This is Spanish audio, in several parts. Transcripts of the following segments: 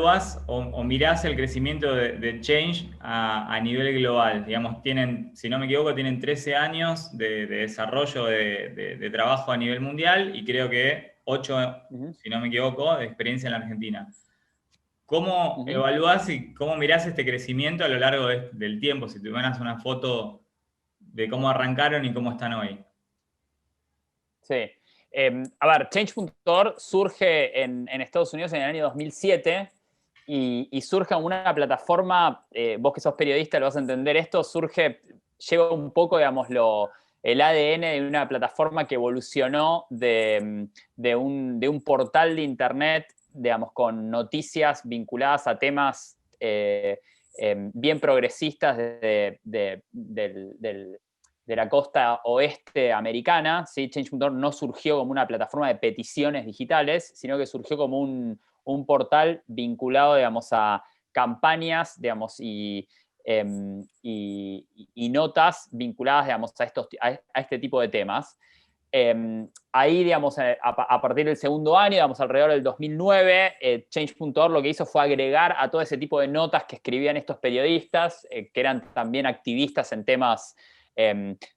evaluás o mirás el crecimiento de Change a nivel global? Digamos, si no me equivoco, tienen 13 años de desarrollo de trabajo a nivel mundial y creo que 8, si no me equivoco, de experiencia en la Argentina. ¿Cómo evaluás y cómo mirás este crecimiento a lo largo del tiempo? Si tuvieras una foto de cómo arrancaron y cómo están hoy. Sí. A ver, Change.org surge en Estados Unidos en el año 2007 y surge una plataforma, vos que sos periodista lo vas a entender esto, lleva un poco, digamos, el ADN de una plataforma que evolucionó de un portal de internet, digamos, con noticias vinculadas a temas bien progresistas de la costa oeste americana, ¿sí? Change.org no surgió como una plataforma de peticiones digitales, sino que surgió como un portal vinculado, digamos, a campañas, digamos, y notas vinculadas, digamos, a este tipo de temas. Ahí, digamos, a partir del segundo año, digamos, alrededor del 2009, Change.org lo que hizo fue agregar a todo ese tipo de notas que escribían estos periodistas, que eran también activistas en temas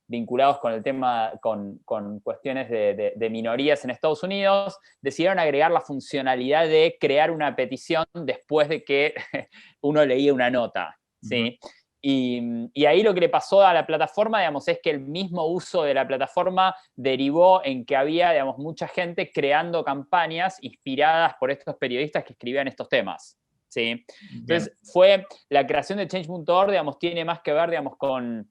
vinculados con el tema, con cuestiones de minorías en Estados Unidos, decidieron agregar la funcionalidad de crear una petición después de que uno leía una nota, ¿sí? Y ahí lo que le pasó a la plataforma, digamos, es que el mismo uso de la plataforma derivó en que había, digamos, mucha gente creando campañas inspiradas por estos periodistas que escribían estos temas, ¿sí? Entonces, la creación de Change.org, digamos, tiene más que ver, digamos, con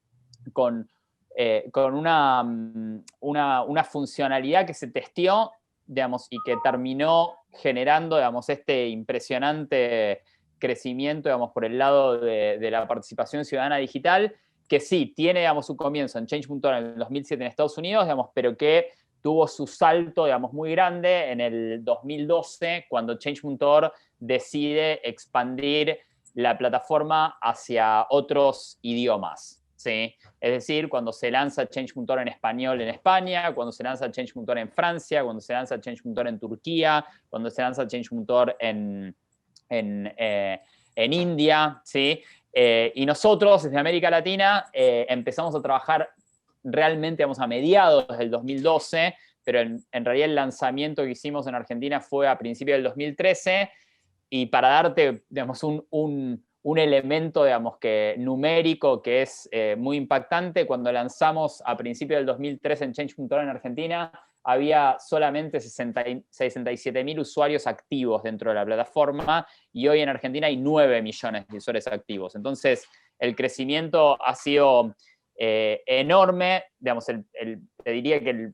una funcionalidad que se testeó, digamos, y que terminó generando, digamos, este impresionante crecimiento, digamos, por el lado de la participación ciudadana digital, que sí, tiene, digamos, su comienzo en Change.org en el 2007 en Estados Unidos, digamos, pero que tuvo su salto, digamos, muy grande en el 2012, cuando Change.org decide expandir la plataforma hacia otros idiomas, ¿sí? Es decir, cuando se lanza Change.org en español en España, cuando se lanza Change.org en Francia, cuando se lanza Change.org en Turquía, cuando se lanza Change.org en India, ¿sí? Y nosotros, desde América Latina, empezamos a trabajar realmente, vamos, a mediados del 2012, pero en realidad el lanzamiento que hicimos en Argentina fue a principios del 2013, y para darte, digamos, un elemento, digamos, numérico que es muy impactante, cuando lanzamos a principios del 2013 en Change.org en Argentina, había solamente 67.000 usuarios activos dentro de la plataforma, y hoy en Argentina hay 9 millones de usuarios activos. Entonces, el crecimiento ha sido enorme. Digamos, te diría que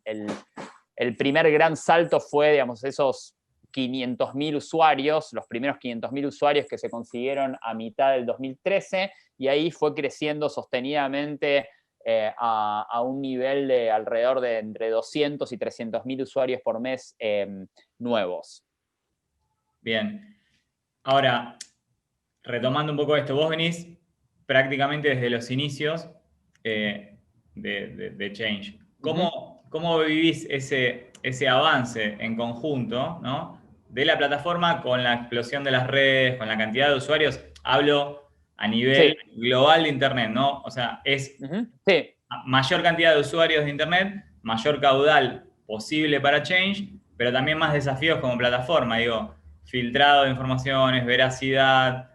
el primer gran salto fue, digamos, esos 500.000 usuarios, los primeros 500.000 usuarios que se consiguieron a mitad del 2013, y ahí fue creciendo sostenidamente a un nivel de alrededor de entre 200 y 300.000 usuarios por mes nuevos. Bien. Ahora, retomando un poco esto, vos venís prácticamente desde los inicios de Change. ¿Cómo vivís ese avance en conjunto, ¿no?, de la plataforma con la explosión de las redes, con la cantidad de usuarios? Hablo a nivel global de Internet, ¿no? O sea, es mayor cantidad de usuarios de Internet, mayor caudal posible para Change, pero también más desafíos como plataforma, digo, filtrado de informaciones, veracidad,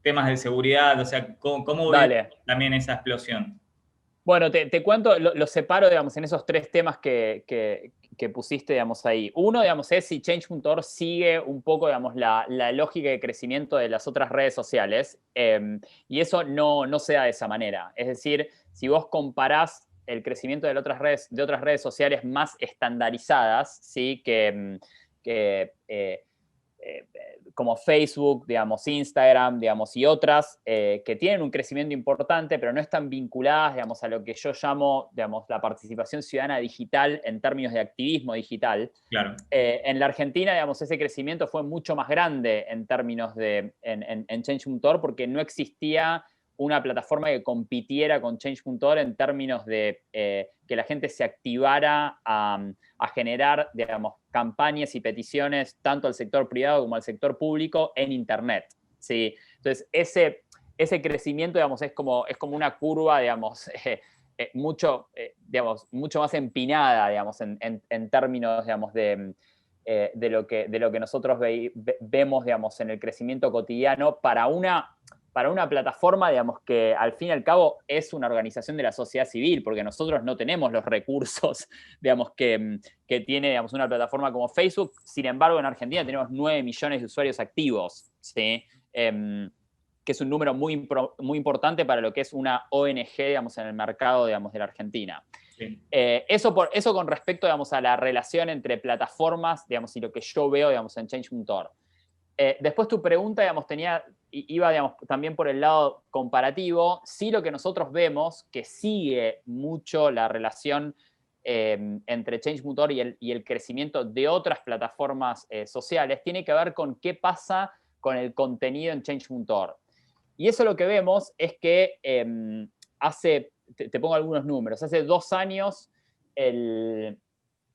temas de seguridad, o sea, ¿cómo ves también esa explosión? Bueno, te cuento, lo separo, digamos, en esos 3 temas que pusiste, digamos, ahí. Uno, digamos, es si Change.org sigue un poco, digamos, la lógica de crecimiento de las otras redes sociales, y eso no se da de esa manera. Es decir, si vos comparás el crecimiento de otras redes sociales más estandarizadas, ¿sí?, como Facebook, digamos, Instagram, digamos, y otras que tienen un crecimiento importante, pero no están vinculadas, digamos, a lo que yo llamo, digamos, la participación ciudadana digital en términos de activismo digital. Claro. En la Argentina, digamos, ese crecimiento fue mucho más grande en términos en Change.org, porque no existía una plataforma que compitiera con Change.org en términos de que la gente se activara a generar, digamos, campañas y peticiones tanto al sector privado como al sector público en Internet. ¿Sí? Entonces, ese crecimiento, digamos, es como una curva, digamos, digamos, mucho más empinada, digamos, en términos, digamos, de lo que nosotros vemos, digamos, en el crecimiento cotidiano para una plataforma, digamos, que al fin y al cabo es una organización de la sociedad civil, porque nosotros no tenemos los recursos, digamos, que tiene, digamos, una plataforma como Facebook. Sin embargo, en Argentina tenemos 9 millones de usuarios activos, ¿sí? Que es un número muy importante para lo que es una ONG, digamos, en el mercado, digamos, de la Argentina. Sí. Eso con respecto, digamos, a la relación entre plataformas, digamos, y lo que yo veo, digamos, en Change.org. Después tu pregunta, digamos, iba, digamos, también por el lado comparativo. Sí, lo que nosotros vemos, que sigue mucho la relación entre Change.org y el crecimiento de otras plataformas sociales, tiene que ver con qué pasa con el contenido en Change.org. Y eso lo que vemos es que te pongo algunos números, hace 2 años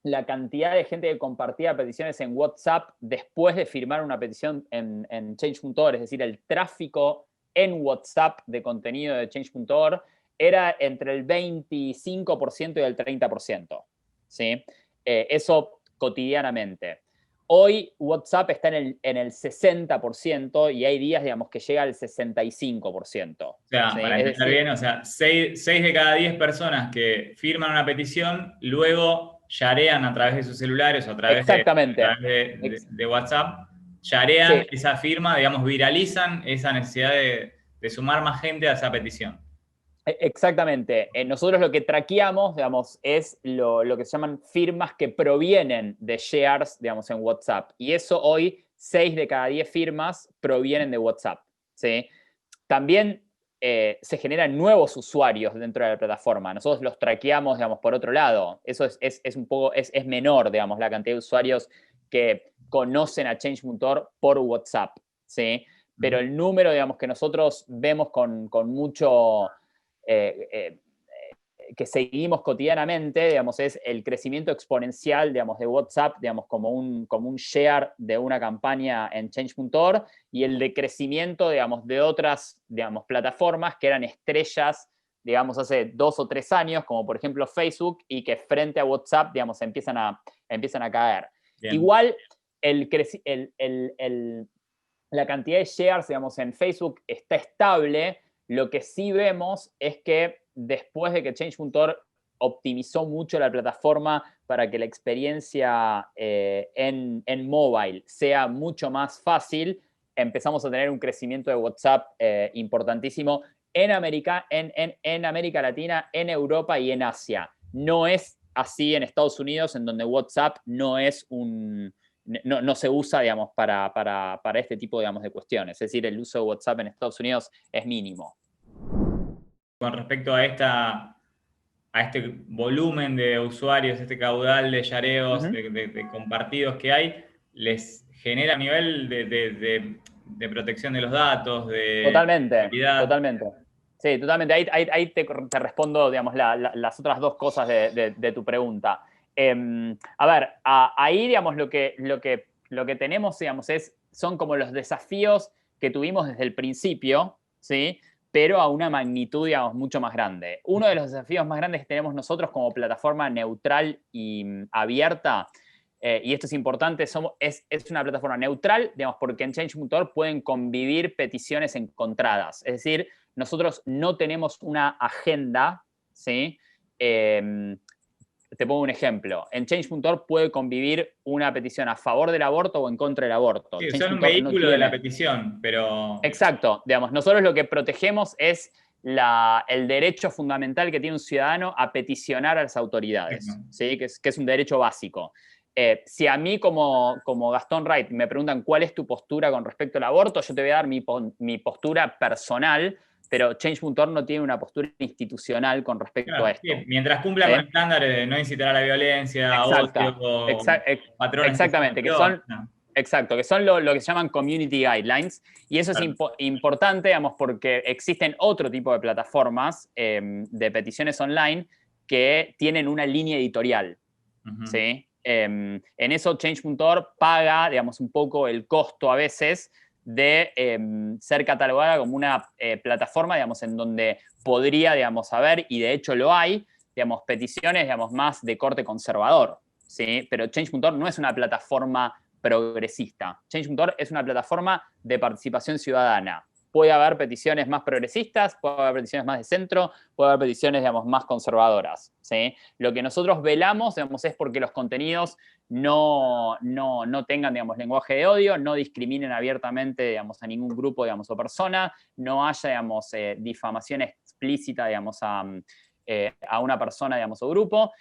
la cantidad de gente que compartía peticiones en WhatsApp después de firmar una petición en Change.org, es decir, el tráfico en WhatsApp de contenido de Change.org era entre el 25% y el 30%. ¿Sí? Eso cotidianamente. Hoy WhatsApp está en el 60% y hay días, digamos, que llega al 65%. O sea, ¿sí? para entender bien, o sea, 6 de cada 10 personas que firman una petición, luego yarean a través de sus celulares o a través de WhatsApp, yarean sí. Esa firma, digamos, viralizan esa necesidad de sumar más gente a esa petición. Exactamente. Nosotros lo que traqueamos, digamos, es lo que se llaman firmas que provienen de shares, digamos, en WhatsApp. Y eso hoy, 6 de cada 10 firmas provienen de WhatsApp. ¿Sí? También se generan nuevos usuarios dentro de la plataforma. Nosotros los traqueamos, digamos, por otro lado. Eso es menor, digamos, la cantidad de usuarios que conocen a Change.org por WhatsApp. ¿Sí? Pero el número, digamos, que nosotros vemos con mucho... que seguimos cotidianamente, digamos, es el crecimiento exponencial, digamos, de WhatsApp, digamos, como un share de una campaña en Change.org y el decrecimiento, digamos, de otras, digamos, plataformas que eran estrellas, digamos, hace 2 o 3 años, como por ejemplo Facebook, y que frente a WhatsApp, digamos, empiezan a caer. Bien. Igual, la cantidad de shares, digamos, en Facebook está estable. Lo que sí vemos es que después de que Change.org optimizó mucho la plataforma para que la experiencia en mobile sea mucho más fácil, empezamos a tener un crecimiento de WhatsApp importantísimo en América Latina, en Europa y en Asia. No es así en Estados Unidos, en donde WhatsApp no es no se usa, digamos, para este tipo, digamos, de cuestiones. Es decir, el uso de WhatsApp en Estados Unidos es mínimo. Con respecto a este volumen de usuarios, este caudal de yareos, de compartidos que hay, ¿les genera nivel de protección de los datos? Totalmente. Sí, totalmente. Ahí te respondo, digamos, las otras 2 cosas de tu pregunta. A ver, ahí, digamos, lo que tenemos, digamos, son como los desafíos que tuvimos desde el principio, ¿sí? Pero a una magnitud, digamos, mucho más grande. Uno de los desafíos más grandes que tenemos nosotros como plataforma neutral y abierta, y esto es importante, es una plataforma neutral, digamos, porque en Change.org pueden convivir peticiones encontradas. Es decir, nosotros no tenemos una agenda, ¿sí? Te pongo un ejemplo. En Change.org puede convivir una petición a favor del aborto o en contra del aborto. Sí, son un vehículo de la petición, pero... Exacto. Digamos, nosotros lo que protegemos es el derecho fundamental que tiene un ciudadano a peticionar a las autoridades, ¿sí? que es un derecho básico. Si a mí como Gastón Wright me preguntan cuál es tu postura con respecto al aborto, yo te voy a dar mi postura personal, pero Change.org no tiene una postura institucional con respecto a esto. Sí, mientras cumpla con estándares de no incitar a la violencia, a odio, patrones. Exactamente, que son... exacto, que son lo que se llaman community guidelines. Y eso es importante, digamos, porque existen otro tipo de plataformas de peticiones online que tienen una línea editorial, ¿sí? En eso Change.org paga, digamos, un poco el costo a veces de ser catalogada como una plataforma, digamos, en donde podría, digamos, haber, y de hecho lo hay, digamos, peticiones, digamos, más de corte conservador, ¿sí? Pero Change.org no es una plataforma progresista. Change.org es una plataforma de participación ciudadana. Puede haber peticiones más progresistas, puede haber peticiones más de centro, puede haber peticiones, digamos, más conservadoras, ¿sí? Lo que nosotros velamos, digamos, es porque los contenidos no tengan, digamos, lenguaje de odio, no discriminen abiertamente, digamos, a ningún grupo, digamos, o persona, no haya, digamos, difamación explícita, digamos, a una persona, digamos, o grupo.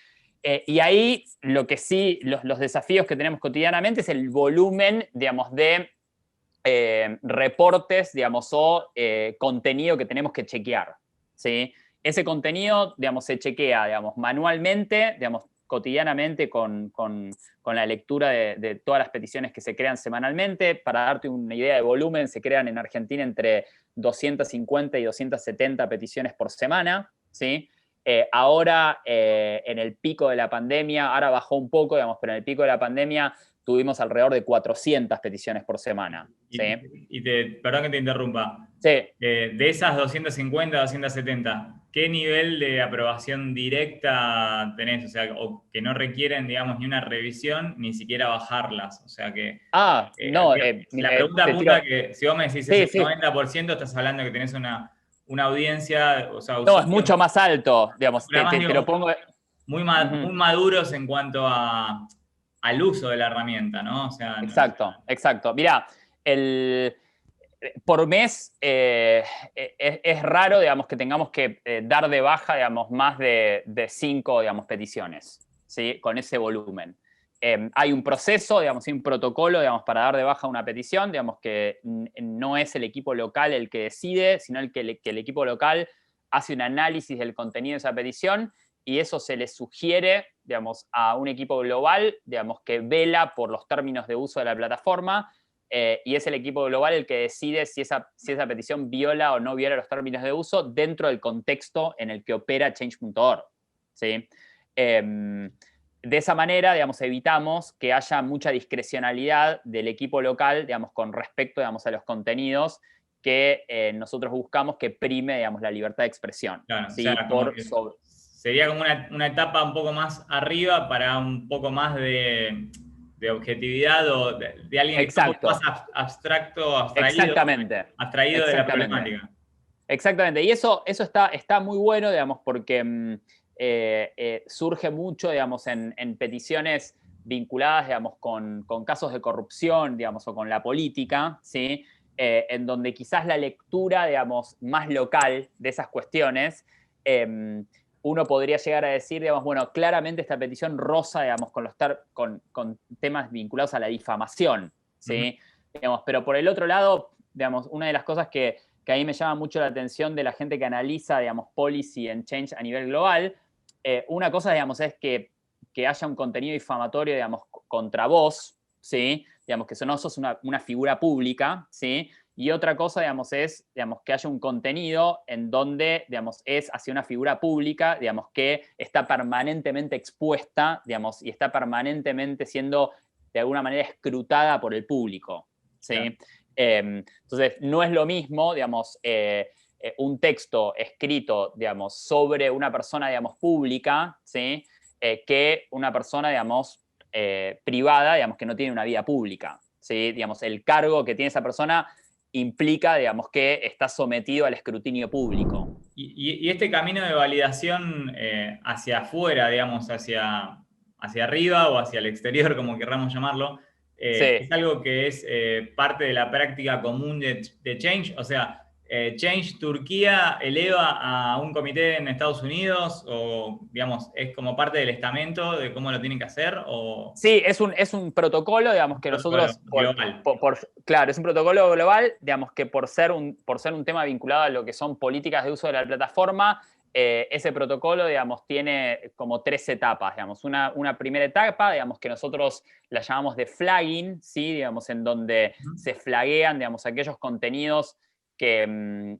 Y ahí lo que sí, los desafíos que tenemos cotidianamente es el volumen, digamos, de reportes, digamos, o contenido que tenemos que chequear, ¿sí? Ese contenido, digamos, se chequea, digamos, manualmente, digamos, cotidianamente con la lectura de todas las peticiones que se crean semanalmente. Para darte una idea de volumen, se crean en Argentina entre 250 y 270 peticiones por semana, ¿sí? Ahora, en el pico de la pandemia, ahora bajó un poco, digamos, pero en el pico de la pandemia tuvimos alrededor de 400 peticiones por semana. ¿Sí? Perdón que te interrumpa. Sí. De esas 250, 270, ¿qué nivel de aprobación directa tenés? O sea, o que no requieren, digamos, ni una revisión, ni siquiera bajarlas. O sea que... no. La pregunta apunta que si vos me decís sí, ese 90%, estás hablando de que tenés una audiencia, o sea, no, es mucho más alto, digamos, más, te lo pongo... muy maduros en cuanto al uso de la herramienta, ¿no? O sea, Exacto. Mirá, por mes es raro, digamos, que tengamos que dar de baja, digamos, más de 5, digamos, peticiones, ¿sí? Con ese volumen. Hay un proceso, digamos, un protocolo, digamos, para dar de baja una petición, digamos, que no es el equipo local el que decide, sino que el equipo local hace un análisis del contenido de esa petición y eso se le sugiere, digamos, a un equipo global, digamos, que vela por los términos de uso de la plataforma y es el equipo global el que decide si esa petición viola o no viola los términos de uso dentro del contexto en el que opera Change.org, ¿sí? De esa manera, digamos, evitamos que haya mucha discrecionalidad del equipo local, digamos, con respecto, digamos, a los contenidos que nosotros buscamos que prime, digamos, la libertad de expresión. Claro, ¿sí? o sea, sería como una etapa un poco más arriba para un poco más de objetividad o de alguien que está un poco más abstraído de la problemática. Exactamente, y eso está muy bueno, digamos, porque surge mucho, digamos, en peticiones vinculadas, digamos, con casos de corrupción, digamos, o con la política, ¿sí? En donde quizás la lectura, digamos, más local de esas cuestiones, uno podría llegar a decir, digamos, bueno, claramente esta petición roza, digamos, con temas vinculados a la difamación, ¿sí? Digamos, pero por el otro lado, digamos, una de las cosas que a mí me llama mucho la atención de la gente que analiza, digamos, policy and change a nivel global, una cosa, digamos, es que haya un contenido difamatorio, digamos, contra vos, ¿sí? Digamos, que no sos una figura pública, ¿sí? Y otra cosa, digamos, es, digamos, que haya un contenido en donde, digamos, es hacia una figura pública, digamos, que está permanentemente expuesta, digamos, y está permanentemente siendo, de alguna manera, escrutada por el público, ¿sí? Claro. Entonces, no es lo mismo, digamos, un texto escrito, digamos, sobre una persona, digamos, pública, ¿sí? Que una persona, digamos, privada, digamos, que no tiene una vida pública, ¿sí? Digamos, el cargo que tiene esa persona implica, digamos, que está sometido al escrutinio público. Y este camino de validación hacia afuera, digamos, hacia arriba o hacia el exterior, como querramos llamarlo, es algo que es parte de la práctica común de Change. O sea, Change Turquía eleva a un comité en Estados Unidos o, digamos, es como parte del estamento de cómo lo tienen que hacer o... Sí, es un protocolo, digamos, que nosotros... global. Claro, es un protocolo global, digamos, que por ser un tema vinculado a lo que son políticas de uso de la plataforma, ese protocolo, digamos, tiene como 3 etapas, digamos. Una primera etapa, digamos, que nosotros la llamamos de flagging, ¿sí? Digamos, en donde se flaguean, digamos, aquellos contenidos que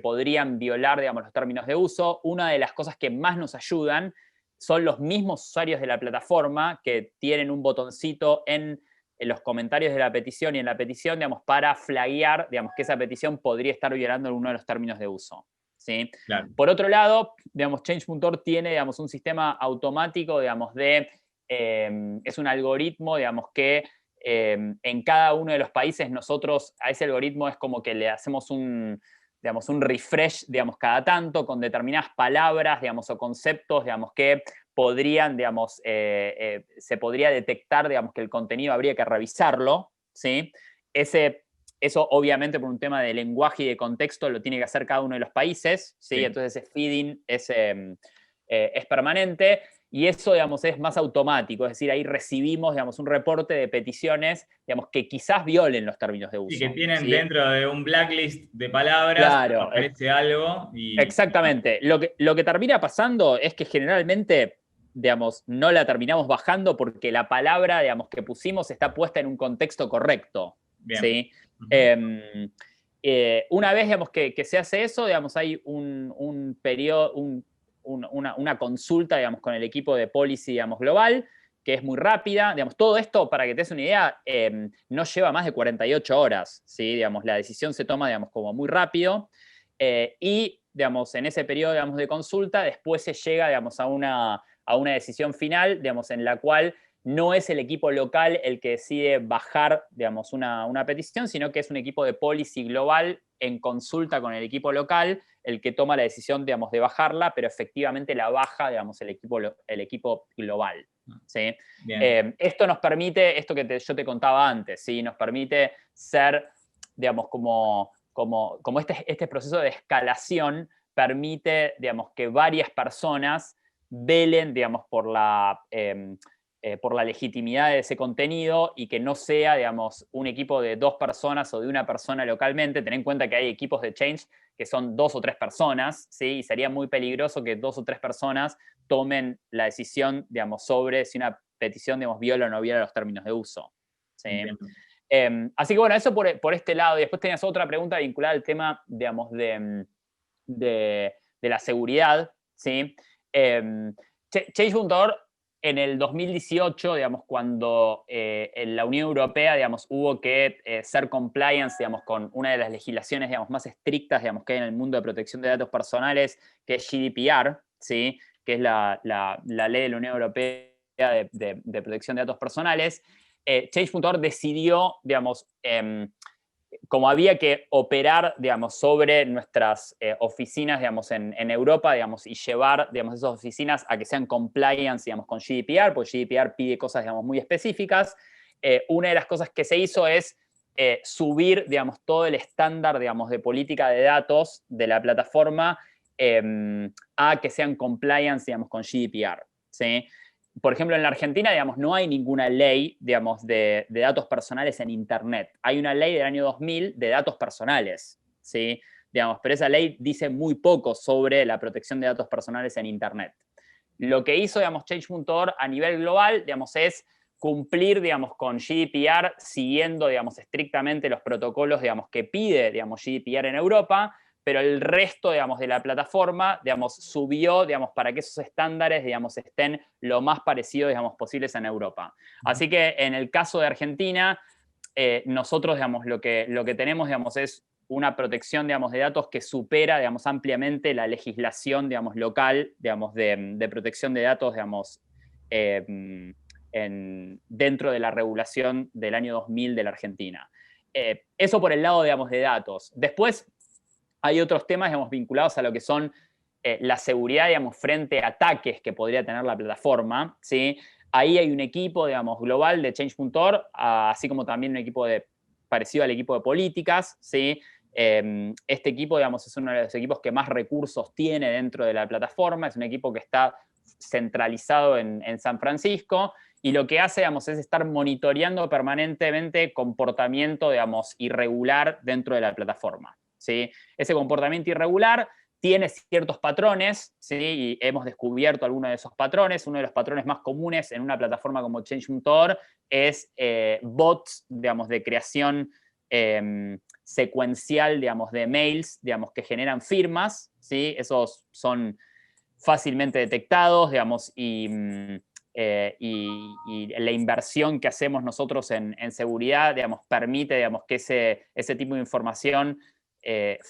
podrían violar, digamos, los términos de uso. Una de las cosas que más nos ayudan son los mismos usuarios de la plataforma que tienen un botoncito en los comentarios de la petición y en la petición, digamos, para flaguear, digamos, que esa petición podría estar violando alguno de los términos de uso. ¿Sí? Claro. Por otro lado, digamos, Change.org tiene, digamos, un sistema automático, digamos, es un algoritmo, digamos, que en cada uno de los países nosotros a ese algoritmo es como que le hacemos digamos, un refresh, digamos, cada tanto con determinadas palabras, digamos, o conceptos, digamos, que podrían, digamos, se podría detectar, digamos, que el contenido habría que revisarlo, ¿sí? Eso obviamente por un tema de lenguaje y de contexto lo tiene que hacer cada uno de los países, ¿sí? Sí. Entonces ese feeding es permanente y eso, digamos, es más automático, es decir, ahí recibimos, digamos, un reporte de peticiones, digamos, que quizás violen los términos de uso. Y que tienen ¿sí? dentro de un blacklist de palabras, Claro, aparece algo y... exactamente. Lo que termina pasando es que generalmente, digamos, no la terminamos bajando porque la palabra, digamos, que pusimos está puesta en un contexto correcto. Bien. ¿Sí? Una vez, digamos, que se hace eso, digamos, hay un periodo, una consulta, digamos, con el equipo de policy, digamos, global, que es muy rápida. Digamos, todo esto, para que te des una idea, no lleva más de 48 horas, ¿sí? Digamos, la decisión se toma, digamos, como muy rápido. Y, digamos, en ese periodo, digamos, de consulta, después se llega, digamos, a una decisión final, digamos, en la cual no es el equipo local el que decide bajar, digamos, una petición, sino que es un equipo de policy global en consulta con el equipo local el que toma la decisión, digamos, de bajarla, pero efectivamente la baja, digamos, el equipo global. ¿Sí? Esto nos permite, esto que yo te contaba antes, ¿sí? Nos permite ser, digamos, como este proceso de escalación permite, digamos, que varias personas velen, digamos, por la legitimidad de ese contenido y que no sea, digamos, un equipo de 2 personas o de una persona localmente. Ten en cuenta que hay equipos de change que son 2 o 3 personas, ¿sí? Y sería muy peligroso que 2 o 3 personas tomen la decisión, digamos, sobre si una petición, digamos, viola o no viola los términos de uso. ¿Sí? Así que bueno, eso por este lado. Y después tenías otra pregunta vinculada al tema, digamos, de la seguridad, ¿sí? Change.org en el 2018, digamos, cuando en la Unión Europea, digamos, hubo que ser compliance, digamos, con una de las legislaciones, digamos, más estrictas, digamos, que hay en el mundo de protección de datos personales, que es GDPR, ¿sí? Que es la ley de la Unión Europea de protección de datos personales. Change.org decidió, digamos, como había que operar, digamos, sobre nuestras oficinas, digamos, en Europa, digamos, y llevar, digamos, esas oficinas a que sean compliance, digamos, con GDPR, porque GDPR pide cosas, digamos, muy específicas. Una de las cosas que se hizo es subir, digamos, todo el estándar, digamos, de política de datos de la plataforma a que sean compliance, digamos, con GDPR, ¿sí? Por ejemplo, en la Argentina, digamos, no hay ninguna ley, digamos, de datos personales en Internet. Hay una ley del año 2000 de datos personales, ¿sí? Digamos, pero esa ley dice muy poco sobre la protección de datos personales en Internet. Lo que hizo, digamos, Change.org a nivel global, digamos, es cumplir, digamos, con GDPR, siguiendo, digamos, estrictamente los protocolos, digamos, que pide, digamos, GDPR en Europa, pero el resto, digamos, de la plataforma, digamos, subió, digamos, para que esos estándares, digamos, estén lo más parecidos, digamos, posibles en Europa. Así que en el caso de Argentina, nosotros, digamos, lo que tenemos, digamos, es una protección, digamos, de datos que supera, digamos, ampliamente la legislación, digamos, local, digamos, de protección de datos, digamos, dentro de la regulación del año 2000 de la Argentina. Eso por el lado, digamos, de datos. Después, hay otros temas, digamos, vinculados a lo que son la seguridad, digamos, frente a ataques que podría tener la plataforma, ¿sí? Ahí hay un equipo, digamos, global de Change.org, así como también un equipo parecido al equipo de políticas, ¿sí? Este equipo, digamos, es uno de los equipos que más recursos tiene dentro de la plataforma, es un equipo que está centralizado en San Francisco, y lo que hace, digamos, es estar monitoreando permanentemente comportamiento, digamos, irregular dentro de la plataforma, ¿sí? Ese comportamiento irregular tiene ciertos patrones, ¿sí? Y hemos descubierto algunos de esos patrones. Uno de los patrones más comunes en una plataforma como Change.org es bots, digamos, de creación secuencial, digamos, de mails, digamos, que generan firmas, ¿sí? Esos son fácilmente detectados, digamos, y la inversión que hacemos nosotros en seguridad, digamos, permite, digamos, que ese tipo de información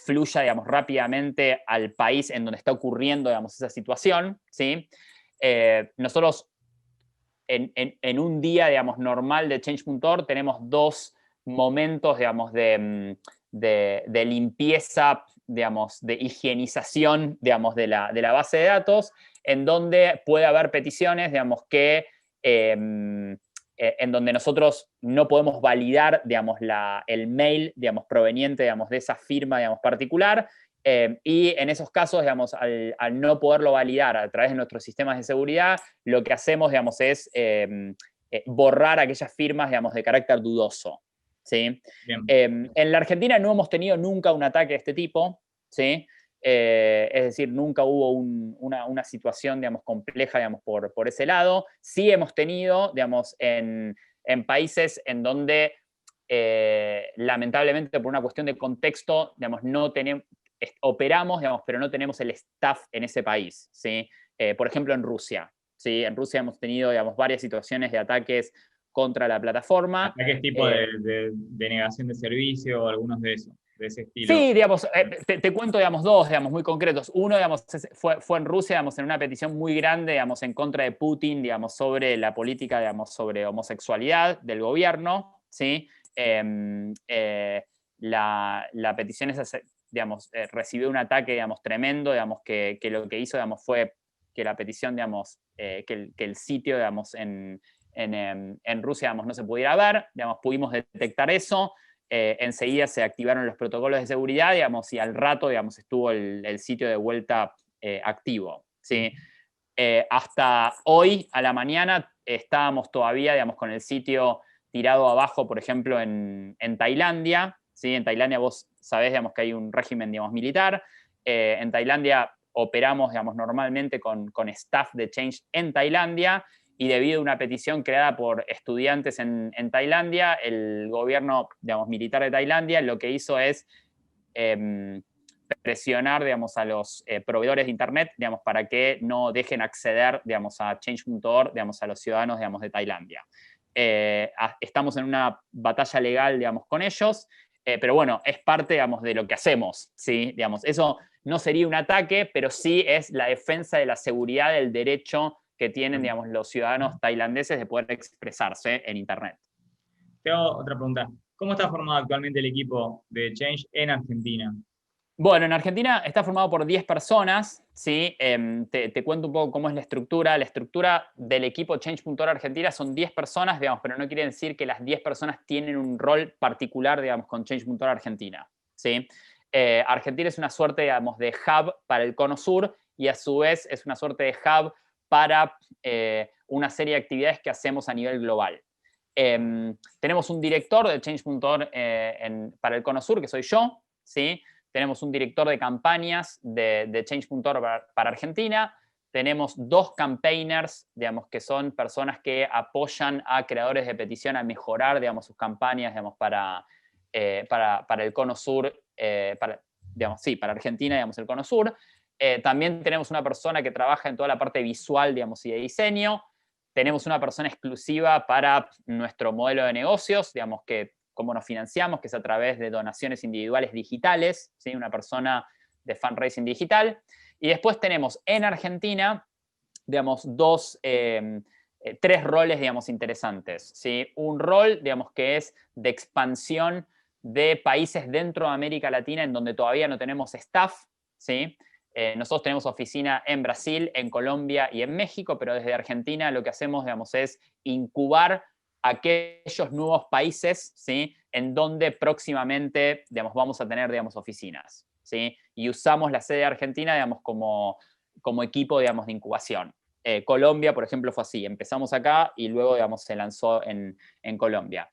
fluya, digamos, rápidamente al país en donde está ocurriendo, digamos, esa situación, ¿sí? Nosotros en un día, digamos, normal de Change.org tenemos 2 momentos, digamos, de limpieza, digamos, de higienización, digamos, de la base de datos, en donde puede haber peticiones, digamos, que en donde nosotros no podemos validar, digamos, el mail, digamos, proveniente, digamos, de esa firma, digamos, particular, y en esos casos, digamos, al no poderlo validar a través de nuestros sistemas de seguridad, lo que hacemos, digamos, es borrar aquellas firmas, digamos, de carácter dudoso, ¿sí? En la Argentina no hemos tenido nunca un ataque de este tipo, ¿sí? Es decir, nunca hubo una situación, digamos, compleja, digamos, por ese lado. Sí hemos tenido, digamos, en países en donde lamentablemente por una cuestión de contexto, digamos, no tenemos, operamos, digamos, pero no tenemos el staff en ese país, ¿sí? Por ejemplo, en Rusia, ¿sí? En Rusia hemos tenido, digamos, varias situaciones de ataques contra la plataforma. ¿Ataques tipo de negación de servicio o algunos de ese estilo? Sí, digamos, te cuento, digamos, 2, digamos, muy concretos. Uno, digamos, fue en Rusia, digamos, en una petición muy grande, digamos, en contra de Putin, digamos, sobre la política, digamos, sobre homosexualidad del gobierno, ¿sí? La petición esa, digamos, recibió un ataque, digamos, tremendo, digamos, que lo que hizo, digamos, fue que la petición, digamos, que el sitio, digamos, en Rusia, digamos, no se pudiera ver, digamos, pudimos detectar eso. Enseguida se activaron los protocolos de seguridad, digamos, y al rato, digamos, estuvo el sitio de vuelta activo, ¿sí? Hasta hoy a la mañana estábamos todavía, digamos, con el sitio tirado abajo, por ejemplo, en Tailandia, ¿sí? En Tailandia vos sabés, digamos, que hay un régimen, digamos, militar. En Tailandia operamos, digamos, normalmente con staff de Change en Tailandia, y debido a una petición creada por estudiantes en Tailandia, el gobierno, digamos, militar de Tailandia lo que hizo es presionar, digamos, a los proveedores de Internet, digamos, para que no dejen acceder, digamos, a Change.org, digamos, a los ciudadanos, digamos, de Tailandia. Estamos en una batalla legal, digamos, con ellos, pero bueno, es parte, digamos, de lo que hacemos, ¿sí? Digamos, eso no sería un ataque, pero sí es la defensa de la seguridad del derecho que tienen, digamos, los ciudadanos tailandeses de poder expresarse en Internet. Te hago otra pregunta. ¿Cómo está formado actualmente el equipo de Change en Argentina? Bueno, en Argentina está formado por 10 personas, ¿sí? Te cuento un poco cómo es la estructura. La estructura del equipo Change.org Argentina son 10 personas, digamos, pero no quiere decir que las 10 personas tienen un rol particular, digamos, con Change.org Argentina, ¿sí? Argentina es una suerte, digamos, de hub para el Cono Sur y a su vez es una suerte de hub para una serie de actividades que hacemos a nivel global. Tenemos un director de Change.org para el Cono Sur, que soy yo, ¿sí? Tenemos un director de campañas de Change.org para Argentina. Tenemos 2 campaigners, digamos, que son personas que apoyan a creadores de petición a mejorar, digamos, sus campañas, digamos, para el Cono Sur, digamos, sí, para Argentina, digamos, el Cono Sur. También tenemos una persona que trabaja en toda la parte visual, digamos, y de diseño. Tenemos una persona exclusiva para nuestro modelo de negocios, digamos, que cómo nos financiamos, que es a través de donaciones individuales digitales, ¿sí? Una persona de fundraising digital. Y después tenemos en Argentina, digamos, 3 roles, digamos, interesantes, ¿sí? Un rol, digamos, que es de expansión de países dentro de América Latina en donde todavía no tenemos staff, ¿sí? Nosotros tenemos oficina en Brasil, en Colombia y en México, pero desde Argentina lo que hacemos, digamos, es incubar aquellos nuevos países, ¿sí? En donde próximamente, digamos, vamos a tener, digamos, oficinas, ¿sí? Y usamos la sede argentina, digamos, como equipo, digamos, de incubación. Colombia, por ejemplo, fue así. Empezamos acá y luego, digamos, se lanzó en Colombia.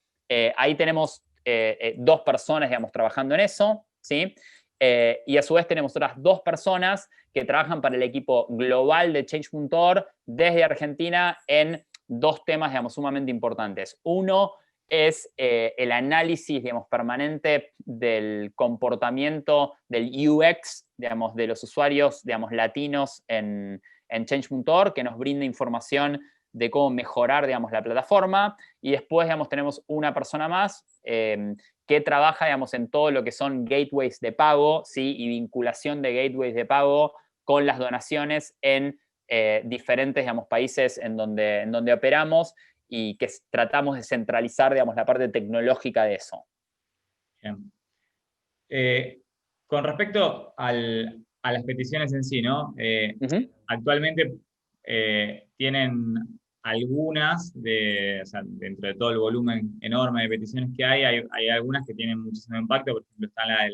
Ahí tenemos 2 personas, digamos, trabajando en eso, ¿sí? Y a su vez tenemos otras 2 personas que trabajan para el equipo global de Change.org desde Argentina en 2 temas, digamos, sumamente importantes. Uno es el análisis, digamos, permanente del comportamiento del UX, digamos, de los usuarios, digamos, latinos en Change.org, que nos brinda información de cómo mejorar, digamos, la plataforma. Y después, digamos, tenemos una persona más que trabaja, digamos, en todo lo que son gateways de pago, ¿sí? Y vinculación de gateways de pago con las donaciones en diferentes, digamos, países en donde operamos y que tratamos de centralizar, digamos, la parte tecnológica de eso. Bien. Con respecto a las peticiones en sí, ¿no? Actualmente tienen algunas, o sea, dentro de todo el volumen enorme de peticiones que hay algunas que tienen muchísimo impacto. Por ejemplo, está la de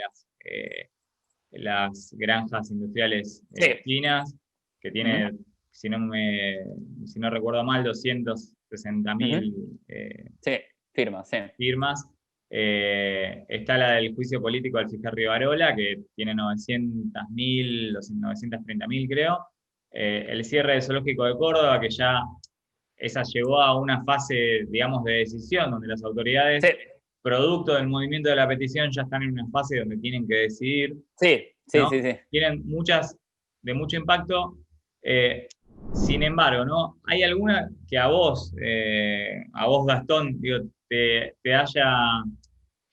las granjas industriales chinas, que tiene, si no recuerdo mal, 260.000 sí, firmas. Sí. firmas. Está la del juicio político al fiscal Rivarola, que tiene 900.000, 930.000 creo. El cierre del zoológico de Córdoba, que ya esa llegó a una fase, digamos, de decisión, donde las autoridades, sí, producto del movimiento de la petición, ya están en una fase donde tienen que decidir. Sí, sí, ¿no? sí, sí. Tienen muchas de mucho impacto. Sin embargo, ¿no? ¿Hay alguna que a vos Gastón, digo, te haya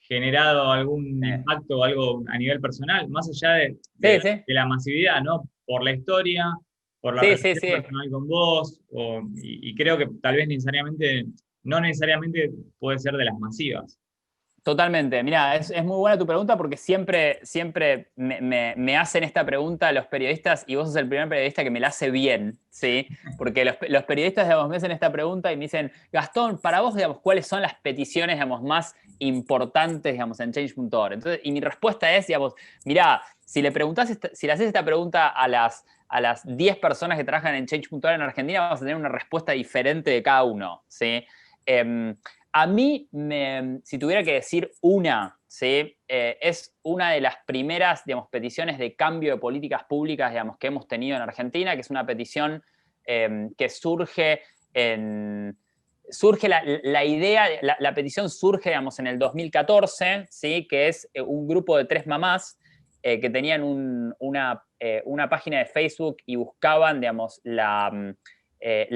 generado algún impacto o algo a nivel personal, más allá Sí, sí. de la masividad, ¿no? Por la historia, por la Sí, sí, relación sí. personal con vos, y creo que tal vez no necesariamente puede ser de las masivas. Totalmente. Mira, es muy buena tu pregunta porque siempre me hacen esta pregunta los periodistas y vos sos el primer periodista que me la hace bien, ¿sí? Porque los periodistas, digamos, me hacen esta pregunta y me dicen, Gastón, para vos, digamos, ¿cuáles son las peticiones, digamos, más importantes, digamos, en Change.org? Entonces, y mi respuesta es, digamos, mira, si le haces esta pregunta a las 10 personas que trabajan en Change.org en Argentina, vamos a tener una respuesta diferente de cada uno, ¿sí? A mí, si tuviera que decir una, ¿sí? Es una de las primeras, digamos, peticiones de cambio de políticas públicas, digamos, que hemos tenido en Argentina, que es una petición que surge la idea, la petición surge, digamos, en el 2014, ¿sí? Que es un grupo de 3 mamás que tenían una página de Facebook y buscaban, digamos, la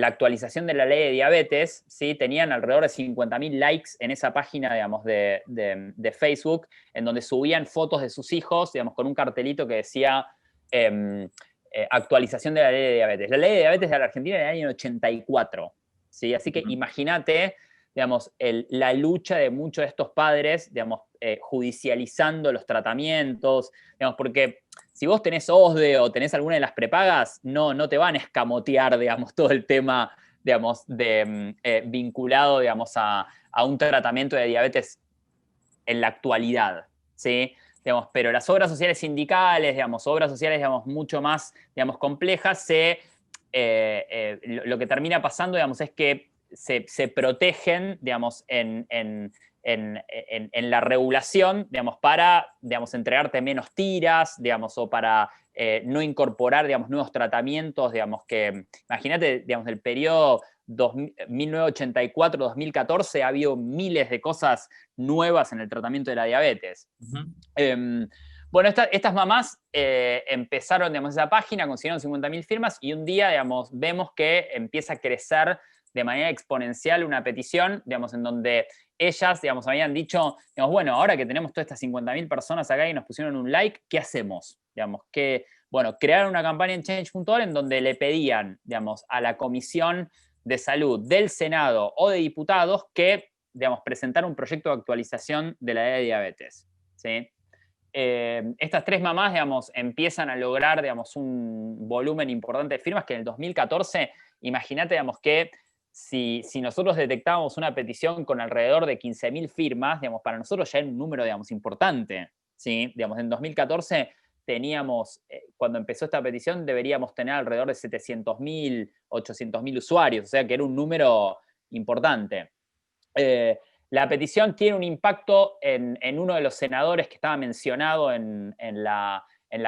actualización de la ley de diabetes, ¿sí? Tenían alrededor de 50.000 likes en esa página, digamos, de Facebook, en donde subían fotos de sus hijos, digamos, con un cartelito que decía actualización de la ley de diabetes. La ley de diabetes de la Argentina era del año 84, ¿sí? Así que imagínate, digamos, la lucha de muchos de estos padres, digamos, judicializando los tratamientos, digamos, porque si vos tenés OSDE o tenés alguna de las prepagas, no te van a escamotear, digamos, todo el tema, digamos, vinculado, digamos, a un tratamiento de diabetes en la actualidad, ¿sí? Digamos, pero las obras sociales sindicales, digamos, obras sociales, digamos, mucho más, digamos, complejas, lo que termina pasando, digamos, es que se protegen, digamos, en la regulación, digamos, para, digamos, entregarte menos tiras, digamos, o para no incorporar, digamos, nuevos tratamientos, digamos, que, imagínate, digamos, el periodo 1984-2014 ha habido miles de cosas nuevas en el tratamiento de la diabetes. Bueno, estas mamás empezaron, digamos, esa página, consiguieron 50.000 firmas y un día, digamos, vemos que empieza a crecer de manera exponencial una petición, digamos, en donde ellas, digamos, habían dicho, digamos, bueno, ahora que tenemos todas estas 50.000 personas acá y nos pusieron un like, ¿qué hacemos? Digamos, bueno, crearon una campaña en Change.org en donde le pedían, digamos, a la Comisión de Salud del Senado o de diputados que, digamos, presentara un proyecto de actualización de la ley de diabetes, ¿sí? Estas 3 mamás, digamos, empiezan a lograr, digamos, un volumen importante de firmas que en el 2014, imagínate, digamos, que si nosotros detectábamos una petición con alrededor de 15.000 firmas, digamos, para nosotros ya era un número, digamos, importante, ¿sí? Digamos, en 2014 teníamos, cuando empezó esta petición, deberíamos tener alrededor de 700.000, 800.000 usuarios, o sea que era un número importante. La petición tiene un impacto en uno de los senadores que estaba mencionado en la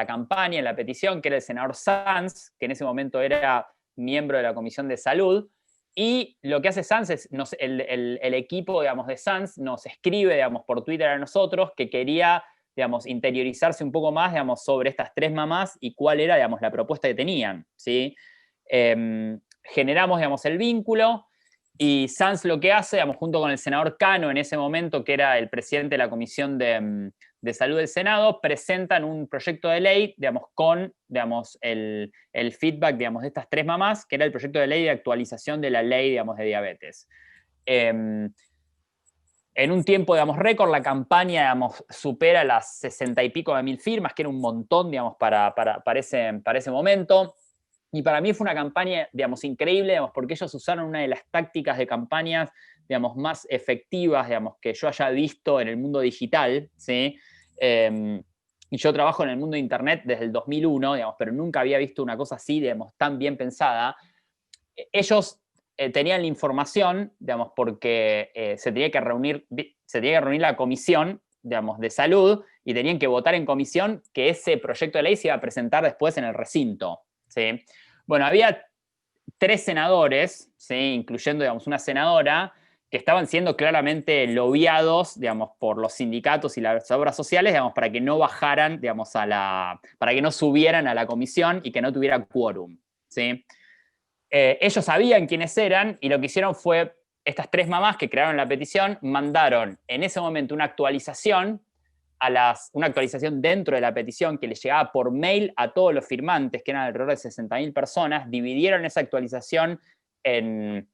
campaña, en la petición, que era el senador Sanz, que en ese momento era miembro de la Comisión de Salud. Y lo que hace Sanz es, el equipo, digamos, de Sanz nos escribe, digamos, por Twitter a nosotros que quería, digamos, interiorizarse un poco más, digamos, sobre estas tres mamás y cuál era, digamos, la propuesta que tenían, ¿sí? Generamos, digamos, el vínculo y Sanz lo que hace, digamos, junto con el senador Cano en ese momento, que era el presidente de la Comisión de Salud del Senado, presentan un proyecto de ley, digamos, con, digamos, el feedback, digamos, de estas tres mamás, que era el proyecto de ley de actualización de la ley, digamos, de diabetes. En un tiempo, digamos, récord, la campaña, digamos, supera las 60 y pico de mil firmas, que era un montón, digamos, para ese momento. Y para mí fue una campaña, digamos, increíble, digamos, porque ellos usaron una de las tácticas de campañas, digamos, más efectivas, digamos, que yo haya visto en el mundo digital, ¿sí? Y yo trabajo en el mundo de Internet desde el 2001, digamos, pero nunca había visto una cosa así, digamos, tan bien pensada. Ellos tenían la información, digamos, porque se tenía que reunir la comisión, digamos, de salud y tenían que votar en comisión que ese proyecto de ley se iba a presentar después en el recinto, ¿sí? Bueno, había tres senadores, ¿sí? Incluyendo, digamos, una senadora, que estaban siendo claramente lobiados, digamos, por los sindicatos y las obras sociales, digamos, para que no bajaran, digamos, para que no subieran a la comisión y que no tuviera quórum, ¿sí? Ellos sabían quiénes eran y lo que hicieron fue, estas tres mamás que crearon la petición, mandaron en ese momento una actualización una actualización dentro de la petición que les llegaba por mail a todos los firmantes, que eran alrededor de 60.000 personas, dividieron esa actualización en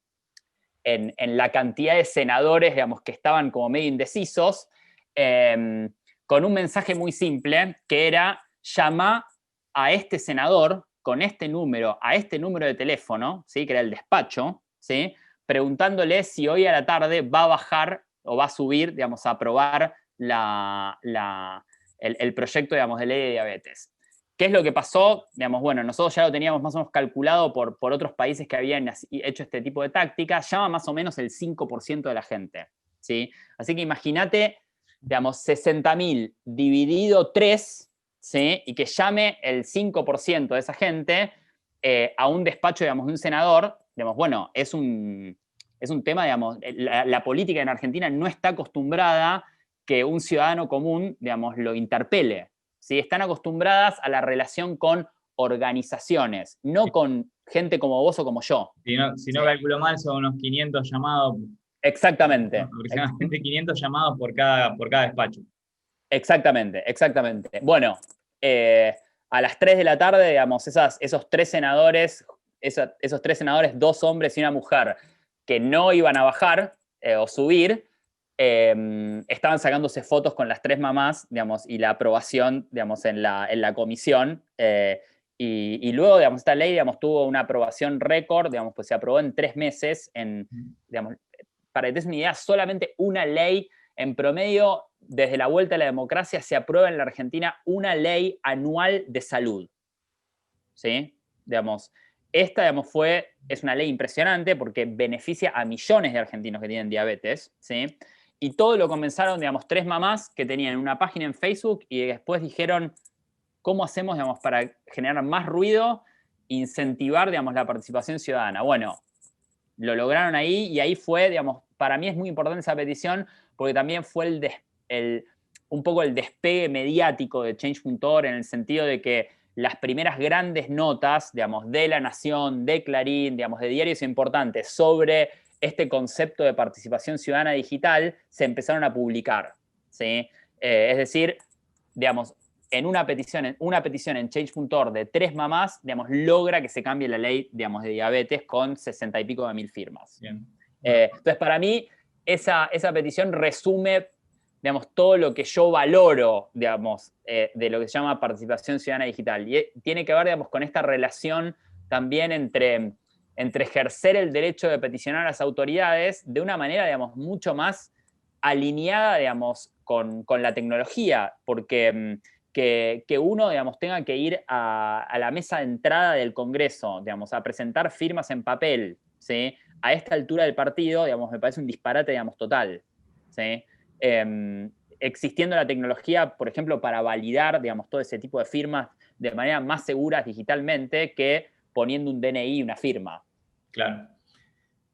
la cantidad de senadores, digamos, que estaban como medio indecisos, con un mensaje muy simple, que era: llama a este senador con este número, a este número de teléfono, ¿sí? Que era el despacho, ¿sí? Preguntándole si hoy a la tarde va a bajar o va a subir, digamos, a aprobar el proyecto, digamos, de ley de diabetes. ¿Qué es lo que pasó? Digamos, bueno, nosotros ya lo teníamos más o menos calculado por otros países que habían hecho este tipo de táctica, llama más o menos el 5% de la gente, ¿sí? Así que imagínate, digamos, 60.000 dividido 3, ¿sí? Y que llame el 5% de esa gente a un despacho, digamos, de un senador, digamos, bueno, es un tema, digamos, la política en Argentina no está acostumbrada que un ciudadano común, digamos, lo interpele, ¿sí? Están acostumbradas a la relación con organizaciones, no con gente como vos o como yo. Si no calculo mal, son unos 500 llamados, Exactamente. aproximadamente 500 llamados por cada despacho. Exactamente, exactamente. Bueno, a las 3 de la tarde, digamos, esos tres senadores, dos hombres y una mujer, que no iban a bajar o subir, estaban sacándose fotos con las tres mamás, digamos, y la aprobación, digamos, en la comisión. Y luego, digamos, esta ley, digamos, tuvo una aprobación récord, digamos, pues se aprobó en 3 meses. Digamos, para que te des una idea, solamente una ley en promedio, desde la vuelta a la democracia, se aprueba en la Argentina una ley anual de salud, ¿sí? Digamos, esta, digamos, es una ley impresionante porque beneficia a millones de argentinos que tienen diabetes, ¿sí? Y todo lo comenzaron, digamos, tres mamás que tenían una página en Facebook y después dijeron: ¿cómo hacemos, digamos, para generar más ruido, incentivar, digamos, la participación ciudadana? Bueno, lo lograron ahí y ahí fue, digamos, para mí es muy importante esa petición porque también fue un poco el despegue mediático de Change.org, en el sentido de que las primeras grandes notas, digamos, de La Nación, de Clarín, digamos, de diarios importantes sobre este concepto de participación ciudadana digital se empezaron a publicar, ¿sí? Es decir, digamos, una petición en Change.org de tres mamás, digamos, logra que se cambie la ley, digamos, de diabetes con 60 y pico de mil firmas. Bien. Entonces, para mí, esa petición resume, digamos, todo lo que yo valoro, digamos, de lo que se llama participación ciudadana digital. Y tiene que ver, digamos, con esta relación también entre ejercer el derecho de peticionar a las autoridades de una manera, digamos, mucho más alineada, digamos, con la tecnología, porque que uno, digamos, tenga que ir a la mesa de entrada del Congreso, digamos, a presentar firmas en papel, ¿sí? A esta altura del partido, digamos, me parece un disparate, digamos, total. ¿sí? Existiendo la tecnología, por ejemplo, para validar, digamos, todo ese tipo de firmas de manera más segura digitalmente que poniendo un DNI y una firma. Claro.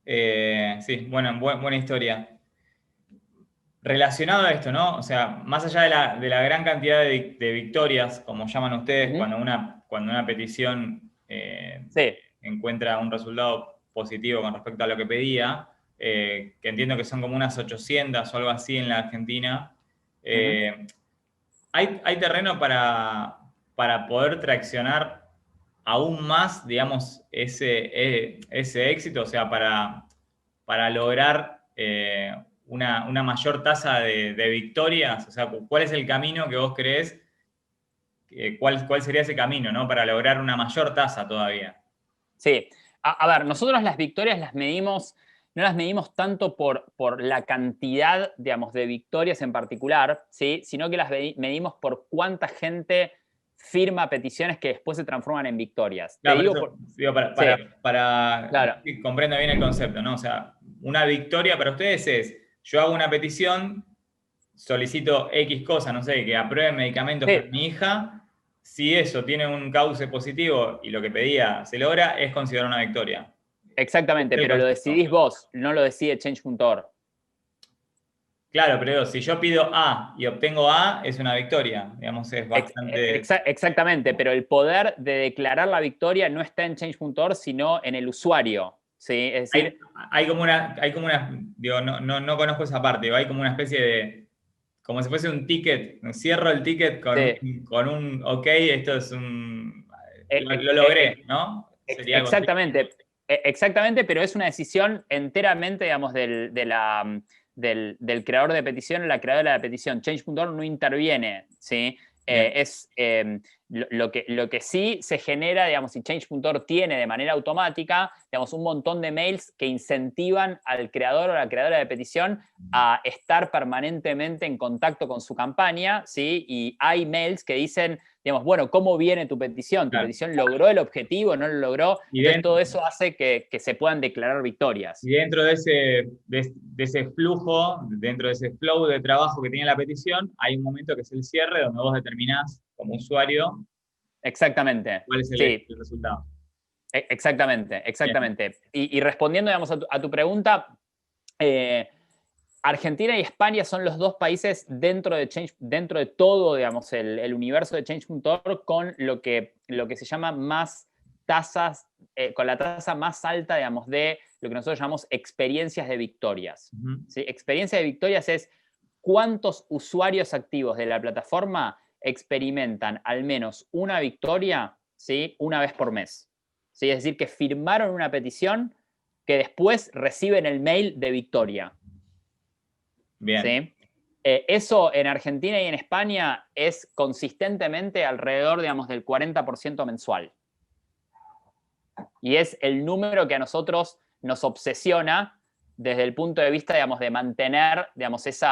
Sí, bueno, buena historia. Relacionado a esto, ¿no? O sea, más allá de la gran cantidad de victorias, como llaman ustedes, Ujú. cuando una petición Sí. encuentra un resultado positivo con respecto a lo que pedía, que entiendo que son como unas 800 o algo así en la Argentina, Ujú. ¿hay terreno para poder traccionar aún más, digamos, ese éxito? O sea, para lograr una mayor tasa de victorias. O sea, ¿cuál es el camino que vos creés? ¿Cuál sería ese camino, ¿no? Para lograr una mayor tasa todavía. Sí. A ver, nosotros las victorias las medimos, no las medimos tanto por la cantidad, digamos, de victorias en particular, ¿sí? Sino que las medimos por cuánta gente firma peticiones que después se transforman en victorias. Te Claro, pero digo, eso, digo, sí, para claro. que comprenda bien el concepto, ¿no? O sea, una victoria para ustedes es, yo hago una petición, solicito X cosa, no sé, que aprueben medicamentos para Sí, mi hija. Si eso tiene un cauce positivo y lo que pedía se logra, es considerado una victoria. exactamente, El pero lo concepto. decidís vos, no lo decide Change.org. Claro, pero digo, si yo pido A y obtengo A, es una victoria. Digamos, es bastante. Exactamente, pero el poder de declarar la victoria no está en Change.org, sino en el usuario. ¿Sí? Es Hay, decir, hay como una, digo, no conozco esa parte, digo, hay como una especie de, como si fuese un ticket. Cierro el ticket sí, con un ok, esto es un. eh, Lo eh, eh, logré, ¿no? Sería algo así. exactamente, exactamente, pero es una decisión enteramente, digamos, del creador de petición o la creadora de la petición. Change.org no interviene, ¿sí? Bien. Es lo que sí se genera, digamos, si Change.org tiene de manera automática, digamos, un montón de mails que incentivan al creador o la creadora de petición a estar permanentemente en contacto con su campaña, ¿sí? Y hay mails que dicen, digamos, bueno, ¿cómo viene tu petición? ¿Tu Claro. petición logró el objetivo? ¿No lo logró? Y Entonces dentro, todo eso hace que se puedan declarar victorias. y dentro de ese flujo, dentro de ese flow de trabajo que tiene la petición, hay un momento que es el cierre, donde vos determinás como usuario Exactamente, cuál es sí, el resultado. exactamente, Bien. exactamente. Y respondiendo, digamos, a tu pregunta, eh, Argentina y España son los dos países dentro de todo, digamos, el universo de Change.org con lo que se llama más tasas, con la tasa más alta, digamos, de lo que nosotros llamamos experiencias de victorias. Ujú. ¿Sí? Experiencia de victorias es cuántos usuarios activos de la plataforma experimentan al menos una victoria, ¿sí? Una vez por mes. ¿Sí? Es decir, que firmaron una petición que después reciben el mail de victoria. Bien. ¿Sí? Eso en Argentina y en España es consistentemente alrededor, digamos, del 40% mensual. Y es el número que a nosotros nos obsesiona desde el punto de vista, digamos, de mantener, digamos, ese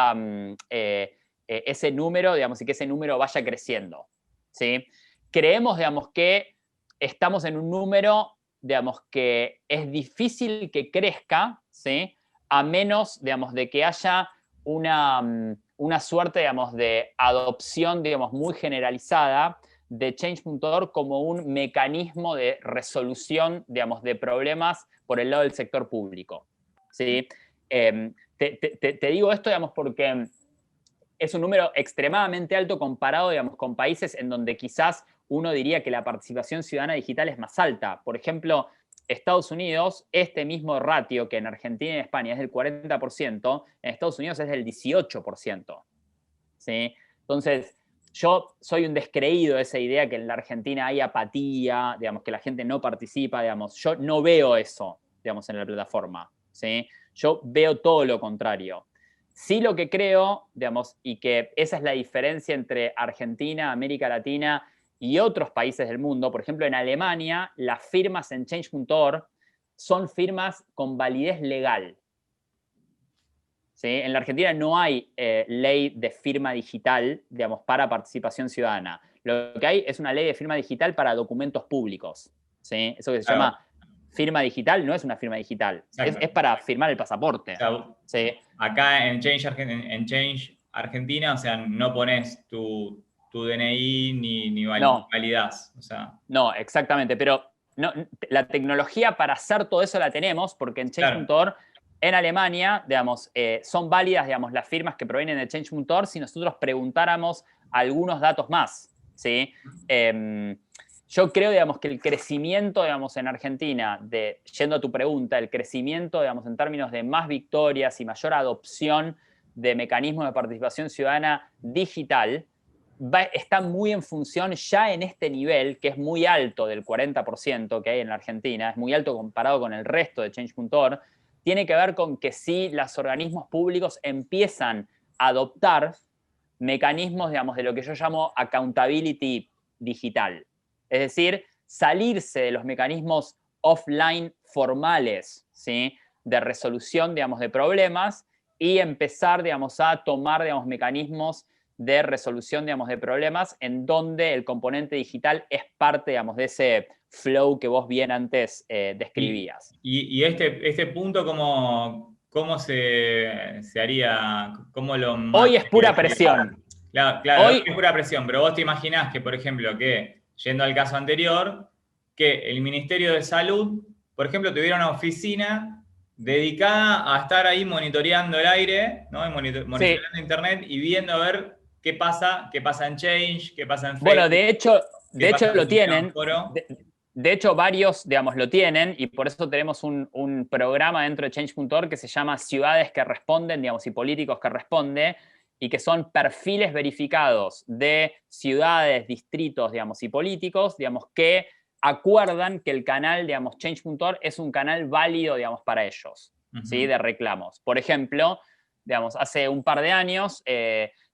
número, digamos, y que ese número vaya creciendo. ¿Sí? Creemos, digamos, que estamos en un número, digamos, que es difícil que crezca, ¿sí? A menos, digamos, de que haya una suerte, digamos, de adopción, digamos, muy generalizada de Change.org como un mecanismo de resolución, digamos, de problemas por el lado del sector público. ¿Sí? Te digo esto, digamos, porque es un número extremadamente alto comparado, digamos, con países en donde quizás uno diría que la participación ciudadana digital es más alta. Por ejemplo, Estados Unidos, este mismo ratio que en Argentina y en España es del 40%, en Estados Unidos es del 18%. ¿Sí? Entonces, yo soy un descreído de esa idea que en la Argentina hay apatía, digamos, que la gente no participa, digamos. Yo no veo eso, digamos, en la plataforma, ¿sí? Yo veo todo lo contrario. Sí lo que creo, digamos, y que esa es la diferencia entre Argentina, América Latina y otros países del mundo. Por ejemplo, en Alemania, las firmas en Change.org son firmas con validez legal. ¿Sí? En la Argentina no hay ley de firma digital, digamos, para participación ciudadana. Lo que hay es una ley de firma digital para documentos públicos. ¿Sí? Eso que se Claro. llama firma digital no es una firma digital, es para firmar el pasaporte. O sea, ¿sí? acá en Change Argentina, o sea, no pones tu DNI ni No. validás. O sea, No, exactamente, pero no, la tecnología para hacer todo eso la tenemos, porque en claro. Change.org, en Alemania, digamos, son válidas, digamos, las firmas que provienen de Change.org si nosotros preguntáramos algunos datos más, ¿sí? Yo creo, digamos, que el crecimiento, digamos, en Argentina, yendo a tu pregunta, el crecimiento, digamos, en términos de más victorias y mayor adopción de mecanismos de participación ciudadana digital, está muy en función ya en este nivel, que es muy alto del 40% que hay en la Argentina, es muy alto comparado con el resto de Change.org, tiene que ver con que sí los organismos públicos empiezan a adoptar mecanismos, digamos, de lo que yo llamo accountability digital. Es decir, salirse de los mecanismos offline formales, ¿sí? De resolución, digamos, de problemas y empezar, digamos, a tomar, digamos, mecanismos de resolución, digamos, de problemas en donde el componente digital es parte, digamos, de ese flow que vos bien antes describías. Y este punto, ¿cómo se haría? ¿Cómo lo Hoy es pura materializaría? presión. Claro, Hoy, es pura presión, pero vos te imaginás que, por ejemplo, que, yendo al caso anterior, que el Ministerio de Salud, por ejemplo, tuviera una oficina dedicada a estar ahí monitoreando el aire, ¿no? Y sí. monitoreando Internet y viendo a ver qué pasa en Change, qué pasa en Bueno, Facebook, qué de pasa hecho en lo Comunidad tienen. Foro. De hecho, varios, digamos, lo tienen y por eso tenemos un programa dentro de Change.org que se llama Ciudades que Responden, digamos, y Políticos que Responden, y que son perfiles verificados de ciudades, distritos, digamos, y políticos, digamos, que acuerdan que el canal, digamos, Change.org es un canal válido, digamos, para ellos, ¿sí? De reclamos. Por ejemplo, digamos, hace un par de años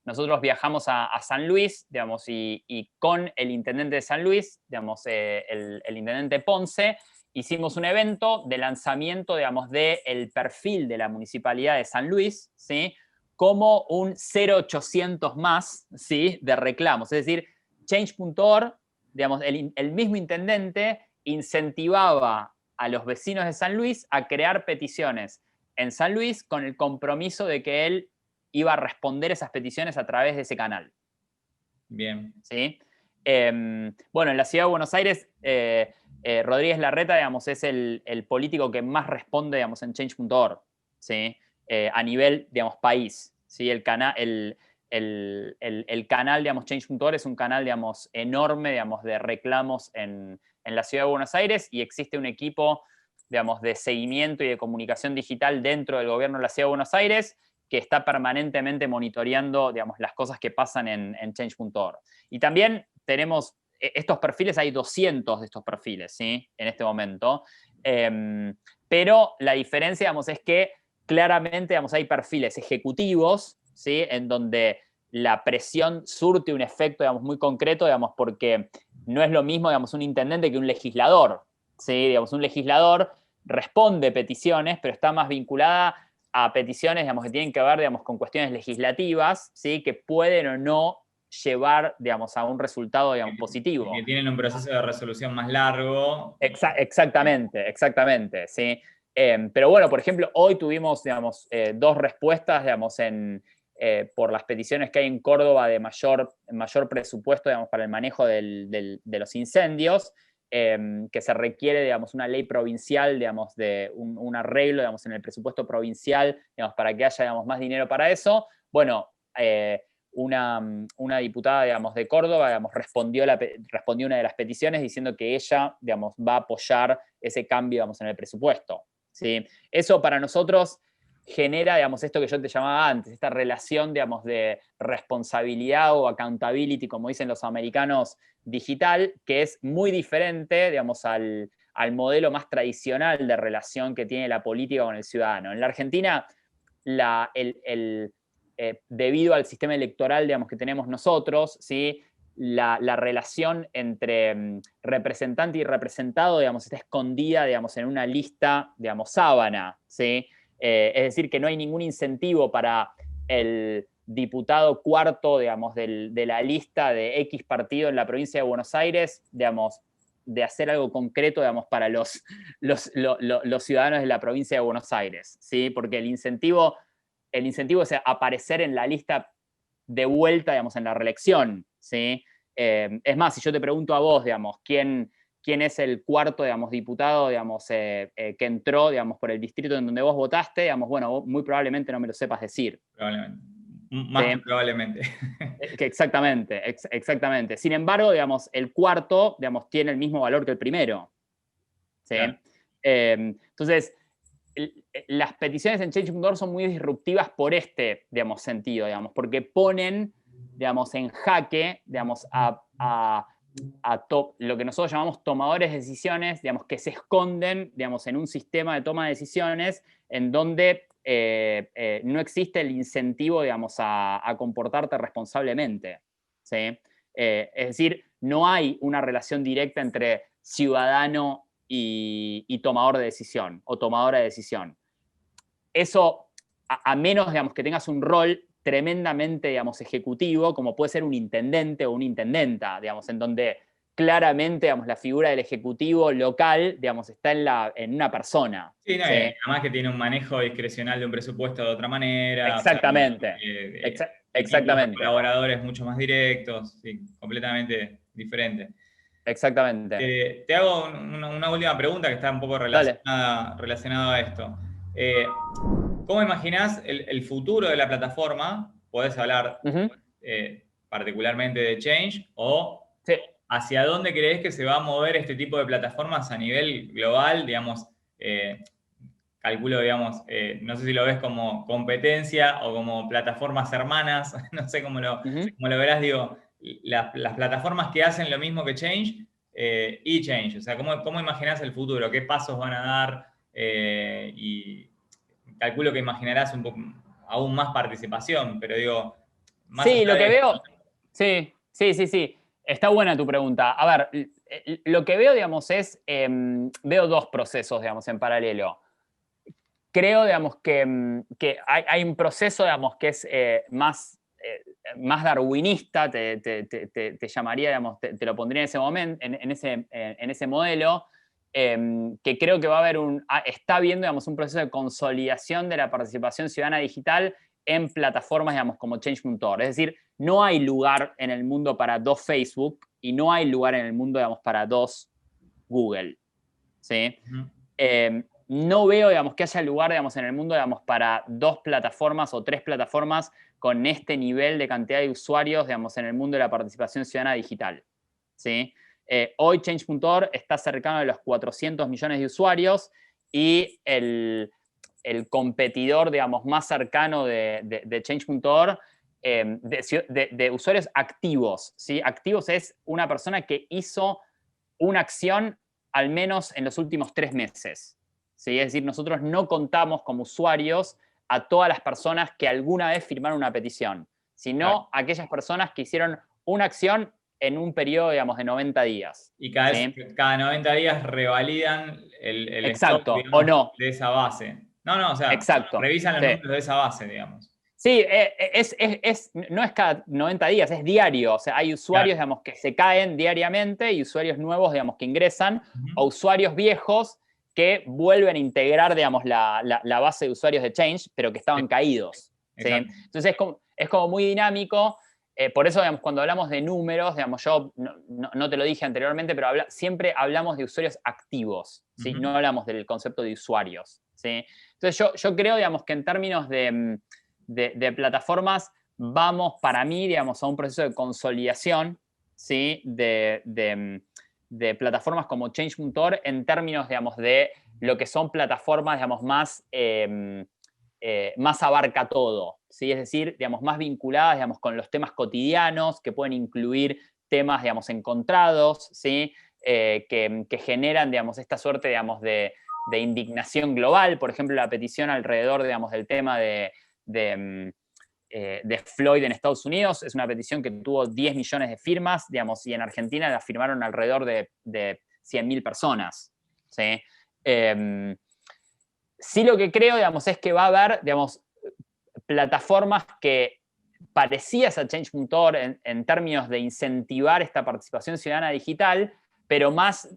nosotros viajamos a San Luis, digamos, y con el intendente de San Luis, digamos, el intendente Ponce, hicimos un evento de lanzamiento, digamos, del perfil de la Municipalidad de San Luis, ¿sí? Como un 0800 más, ¿sí? De reclamos. Es decir, Change.org, digamos, el mismo intendente incentivaba a los vecinos de San Luis a crear peticiones en San Luis con el compromiso de que él iba a responder esas peticiones a través de ese canal. Bien. ¿Sí? Bueno, en la ciudad de Buenos Aires, Rodríguez Larreta, digamos, es el político que más responde, digamos, en Change.org, ¿sí? A nivel, digamos, país, ¿sí? El canal, digamos, Change.org es un canal, digamos, enorme, digamos, de reclamos en la ciudad de Buenos Aires y existe un equipo, digamos, de seguimiento y de comunicación digital dentro del gobierno de la ciudad de Buenos Aires que está permanentemente monitoreando, digamos, las cosas que pasan en Change.org. Y también tenemos estos perfiles, hay 200 de estos perfiles, ¿sí? En este momento. Pero la diferencia, digamos, es que claramente, digamos, hay perfiles ejecutivos, ¿sí? En donde la presión surte un efecto, digamos, muy concreto, digamos, porque no es lo mismo, digamos, un intendente que un legislador, ¿sí? Digamos, un legislador responde peticiones, pero está más vinculada a peticiones, digamos, que tienen que ver, digamos, con cuestiones legislativas, ¿sí? Que pueden o no llevar, digamos, a un resultado, digamos, positivo. Que tienen un proceso de resolución más largo. Exactamente, exactamente, ¿sí? Pero bueno, por ejemplo, hoy tuvimos, digamos, dos respuestas, digamos, por las peticiones que hay en Córdoba de mayor presupuesto, digamos, para el manejo de los incendios, que se requiere, digamos, una ley provincial, digamos, de un arreglo, digamos, en el presupuesto provincial, digamos, para que haya, digamos, más dinero para eso. Bueno, una diputada, digamos, de Córdoba, digamos, respondió una de las peticiones diciendo que ella, digamos, va a apoyar ese cambio, digamos, en el presupuesto, ¿sí? Eso para nosotros genera, digamos, esto que yo te llamaba antes, esta relación, digamos, de responsabilidad o accountability, como dicen los americanos, digital, que es muy diferente, digamos, al modelo más tradicional de relación que tiene la política con el ciudadano. En la Argentina, debido al sistema electoral, digamos, que tenemos nosotros, ¿sí? La relación entre representante y representado, digamos, está escondida, digamos, en una lista, digamos, sábana, ¿sí? Es decir, que no hay ningún incentivo para el diputado cuarto, digamos, de la lista de X partido en la provincia de Buenos Aires, digamos, de hacer algo concreto, digamos, para los ciudadanos de la provincia de Buenos Aires, ¿sí? Porque el incentivo es aparecer en la lista de vuelta, digamos, en la reelección, ¿sí? Es más, si yo te pregunto a vos, digamos, ¿quién es el cuarto, digamos, diputado, digamos, que entró, digamos, por el distrito en donde vos votaste, digamos, bueno, vos muy probablemente no me lo sepas decir. Probablemente. Más que probablemente. Exactamente, exactamente. Sin embargo, digamos, el cuarto, digamos, tiene el mismo valor que el primero, ¿sí? Claro. Entonces, las peticiones en Change.org son muy disruptivas por este, digamos, sentido, digamos, porque ponen, digamos, en jaque, digamos, lo que nosotros llamamos tomadores de decisiones, digamos, que se esconden, digamos, en un sistema de toma de decisiones en donde no existe el incentivo, digamos, a comportarte responsablemente, ¿sí? Es decir, no hay una relación directa entre ciudadano y tomador de decisión o tomadora de decisión. Eso, a menos, digamos, que tengas un rol tremendamente, digamos, ejecutivo, como puede ser un intendente o una intendenta, digamos, en donde claramente, digamos, la figura del ejecutivo local, digamos, está en una persona. Sí, no, ¿sí? además que tiene un manejo discrecional de un presupuesto de otra manera. Exactamente. O sea, vínculos de Exactamente. colaboradores mucho más directos, sí, completamente diferente. Exactamente. Te hago una última pregunta que está un poco Dale. relacionada a esto. ¿Cómo imaginás el futuro de la plataforma? Podés hablar particularmente de Change o Sí. hacia dónde creés que se va a mover este tipo de plataformas a nivel global, digamos, calculo, digamos, no sé si lo ves como competencia o como plataformas hermanas, no sé cómo lo verás, digo, las plataformas que hacen lo mismo que Change y Change, o sea, ¿cómo imaginás el futuro? ¿Qué pasos van a dar? Y calculo que imaginarás un poco, aún más participación, pero digo, más Sí, allá lo de que esto. veo. Sí. Está buena tu pregunta. A ver, lo que veo, digamos, veo dos procesos, digamos, en paralelo. Creo, digamos, que hay un proceso, digamos, que es más darwinista, te llamaría, digamos, te lo pondría en ese momento, en ese modelo, que creo que va a haber está habiendo, digamos, un proceso de consolidación de la participación ciudadana digital en plataformas, digamos, como Change.org. Es decir, no hay lugar en el mundo para dos Facebook y no hay lugar en el mundo, digamos, para dos Google, ¿sí? No veo, digamos, que haya lugar, digamos, en el mundo, digamos, para dos plataformas o tres plataformas con este nivel de cantidad de usuarios, digamos, en el mundo de la participación ciudadana digital, ¿sí? Hoy Change.org está cercano a los 400 millones de usuarios y el competidor, digamos, más cercano de Change.org, de usuarios activos, ¿sí? Activos es una persona que hizo una acción al menos en los últimos 3 meses. ¿Sí? Es decir, nosotros no contamos como usuarios a todas las personas que alguna vez firmaron una petición, sino a aquellas personas que hicieron una acción en un periodo, digamos, de 90 días. Y ¿sí? cada 90 días revalidan el stock, Exacto, o digamos, no. de esa base. No, o sea, Exacto. revisan los Sí. números de esa base, digamos. Sí, no es cada 90 días, es diario. O sea, hay usuarios, Claro. digamos, que se caen diariamente y usuarios nuevos, digamos, que ingresan, o Ujú. usuarios viejos que vuelven a integrar, digamos, la base de usuarios de Change, pero que estaban Sí, caídos. ¿sí? exacto. Entonces es como muy dinámico. Por eso, digamos, cuando hablamos de números, digamos, yo no te lo dije anteriormente, pero siempre hablamos de usuarios activos, ¿sí? Ujú. No hablamos del concepto de usuarios. ¿sí? Entonces yo creo, digamos, que en términos de plataformas vamos, para mí, digamos, a un proceso de consolidación, ¿sí? de plataformas como Change.org en términos, digamos, de lo que son plataformas, digamos, más abarca todo, ¿sí? Es decir, digamos, más vinculadas, digamos, con los temas cotidianos, que pueden incluir temas, digamos, encontrados, ¿sí? Que generan, digamos, esta suerte, digamos, de indignación global. Por ejemplo, la petición alrededor, digamos, del tema de Floyd en Estados Unidos es una petición que tuvo 10 millones de firmas, digamos, y en Argentina la firmaron alrededor de 100.000 personas, ¿sí? Sí, lo que creo, digamos, es que va a haber, digamos, plataformas que parecidas a Change.org en términos de incentivar esta participación ciudadana digital, pero más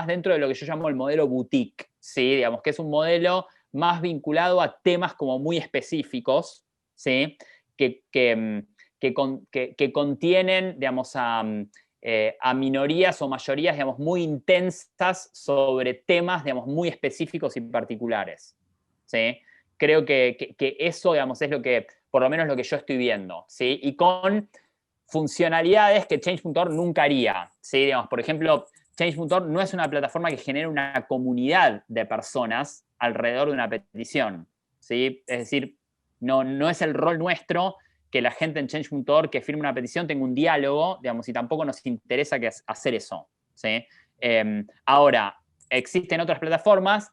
dentro de lo que yo llamo el modelo boutique, ¿sí? Digamos que es un modelo más vinculado a temas como muy específicos, ¿sí? Que contienen, digamos, a minorías o mayorías, digamos, muy intensas sobre temas, digamos, muy específicos y particulares, ¿sí? Creo que eso, digamos, es lo que, por lo menos lo que yo estoy viendo, ¿sí? Y con funcionalidades que Change.org nunca haría, ¿sí? Digamos, por ejemplo, Change.org no es una plataforma que genere una comunidad de personas alrededor de una petición, ¿sí? Es decir, no es el rol nuestro que la gente en Change.org que firme una petición tenga un diálogo, digamos, y tampoco nos interesa hacer eso, ¿sí? Ahora, existen otras plataformas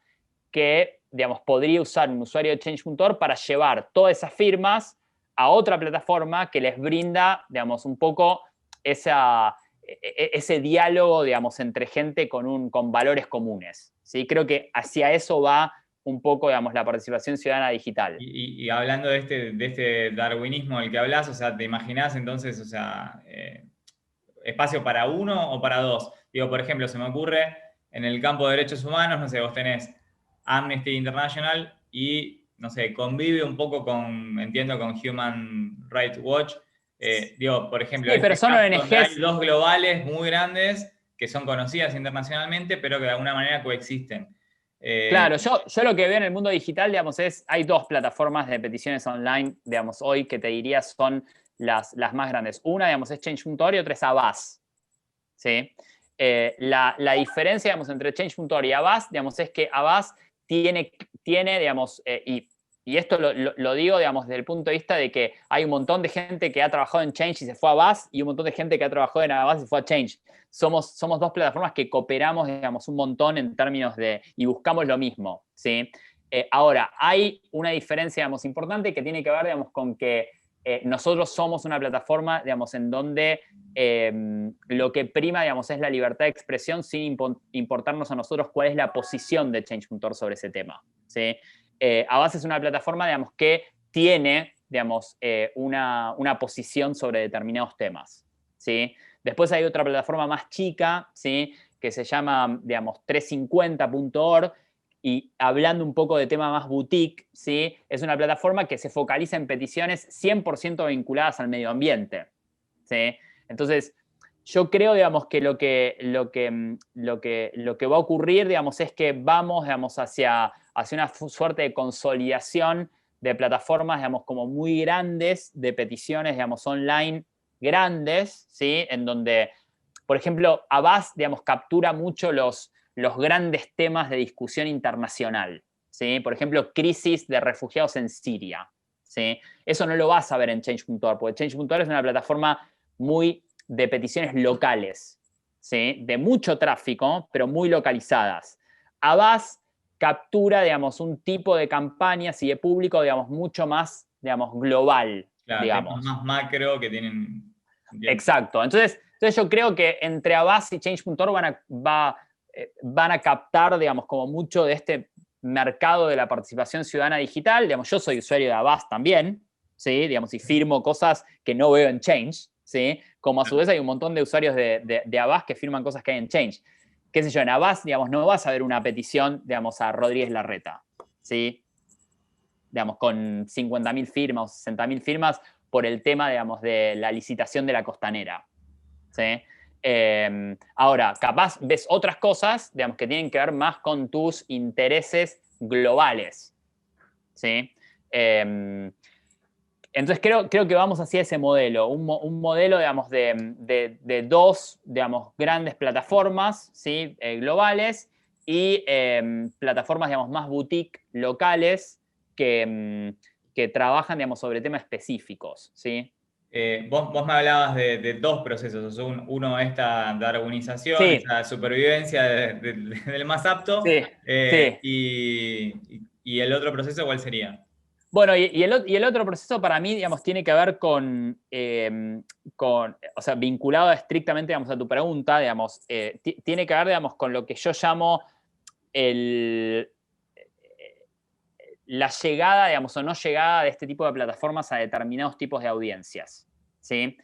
que, digamos, podría usar un usuario de Change.org para llevar todas esas firmas a otra plataforma que les brinda, digamos, un poco ese diálogo, digamos, entre gente con valores comunes, ¿sí? Creo que hacia eso va un poco, digamos, la participación ciudadana digital. Y hablando de este darwinismo del que hablas, o sea, ¿te imaginás entonces, o sea, espacio para uno o para dos? Digo, por ejemplo, se me ocurre en el campo de derechos humanos, no sé, vos tenés Amnesty International y, no sé, convive un poco con, entiendo, con Human Rights Watch. Digo, por ejemplo, Sí, pero este son caso donde hay ONGs. dos globales muy grandes que son conocidas internacionalmente, pero que de alguna manera coexisten. Claro, yo lo que veo en el mundo digital, digamos, hay dos plataformas de peticiones online, digamos, hoy que te diría son las más grandes. Una, digamos, es Change.org y otra es Avast, ¿sí? La diferencia, digamos, entre Change.org y Avast, digamos, es que Avast tiene digamos, y esto lo digo, digamos, desde el punto de vista de que hay un montón de gente que ha trabajado en Change y se fue a Avast y un montón de gente que ha trabajado en Avast y se fue a Change. Somos dos plataformas que cooperamos, digamos, un montón en términos y buscamos lo mismo, ¿sí? Ahora, hay una diferencia, digamos, importante que tiene que ver, digamos, con que nosotros somos una plataforma, digamos, en donde lo que prima, digamos, es la libertad de expresión sin importarnos a nosotros cuál es la posición de Change.org sobre ese tema, ¿sí? Avast es una plataforma, digamos, que tiene, digamos, una posición sobre determinados temas, ¿sí? Después hay otra plataforma más chica, ¿sí? Que se llama, digamos, 350.org, y hablando un poco de tema más boutique, ¿sí? Es una plataforma que se focaliza en peticiones 100% vinculadas al medio ambiente, ¿sí? Entonces, yo creo, digamos, que lo que va a ocurrir, digamos, es que vamos, digamos, hacia una suerte de consolidación de plataformas, digamos, como muy grandes, de peticiones, digamos, online grandes, ¿sí? En donde, por ejemplo, Avast, digamos, captura mucho los grandes temas de discusión internacional, ¿sí? Por ejemplo, crisis de refugiados en Siria, ¿sí? Eso no lo vas a ver en Change.org, porque Change.org es una plataforma muy de peticiones locales, ¿sí? De mucho tráfico, pero muy localizadas. Avast captura, digamos, un tipo de campañas y de público, digamos, mucho más, digamos, global, claro, temas digamos. más macro que tienen. Entiendo. Exacto. Entonces yo creo que entre Avast y Change.org van a captar, digamos, como mucho de este mercado de la participación ciudadana digital. Digamos, yo soy usuario de Avast también, ¿sí? Digamos, y firmo cosas que no veo en Change, ¿sí? Como a su vez hay un montón de usuarios de Avast que firman cosas que hay en Change. Qué sé yo, en Avast, digamos, no vas a ver una petición, digamos, a Rodríguez Larreta, ¿sí? Digamos, con 50.000 firmas o 60.000 firmas por el tema, digamos, de la licitación de la costanera, ¿sí? Ahora, capaz ves otras cosas, digamos, que tienen que ver más con tus intereses globales, ¿sí? Entonces creo que vamos hacia ese modelo, un modelo, digamos, de dos, digamos, grandes plataformas, ¿sí? Globales y plataformas, digamos, más boutique, locales, que trabajan, digamos, sobre temas específicos, ¿sí? Vos me hablabas de dos procesos. O sea, uno, esta darwinización, Sí, esta supervivencia del más apto, sí, sí. y el otro proceso, ¿cuál sería? Bueno, y el otro proceso para mí, digamos, tiene que ver o sea, vinculado estrictamente, digamos, a tu pregunta, digamos, tiene que ver, digamos, con lo que yo llamo el, la llegada, digamos, o no llegada de este tipo de plataformas a determinados tipos de audiencias, ¿sí?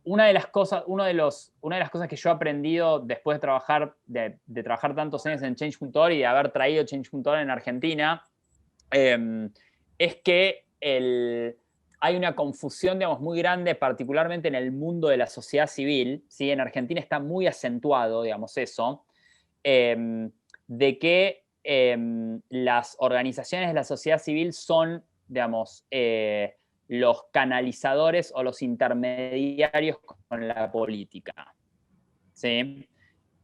una de las cosas que yo he aprendido después de trabajar tantos años en Change.org y de haber traído Change.org en Argentina, es que hay una confusión, digamos, muy grande, particularmente en el mundo de la sociedad civil, ¿sí? En Argentina está muy acentuado, digamos, eso, de que las organizaciones de la sociedad civil son, digamos, los canalizadores o los intermediarios con la política, ¿sí?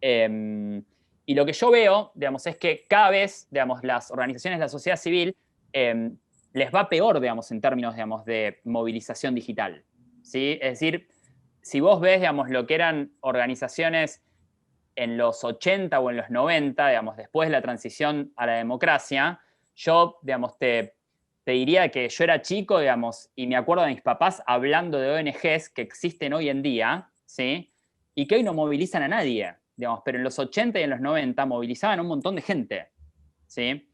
Y lo que yo veo, digamos, es que cada vez, digamos, las organizaciones de la sociedad civil les va peor, digamos, en términos, digamos, de movilización digital, ¿sí? Es decir, si vos ves, digamos, lo que eran organizaciones en los 80 o en los 90, digamos, después de la transición a la democracia, yo, digamos, te diría que yo era chico, digamos, y me acuerdo de mis papás hablando de ONGs que existen hoy en día, ¿sí? Y que hoy no movilizan a nadie, digamos, pero en los 80 y en los 90 movilizaban a un montón de gente, ¿sí?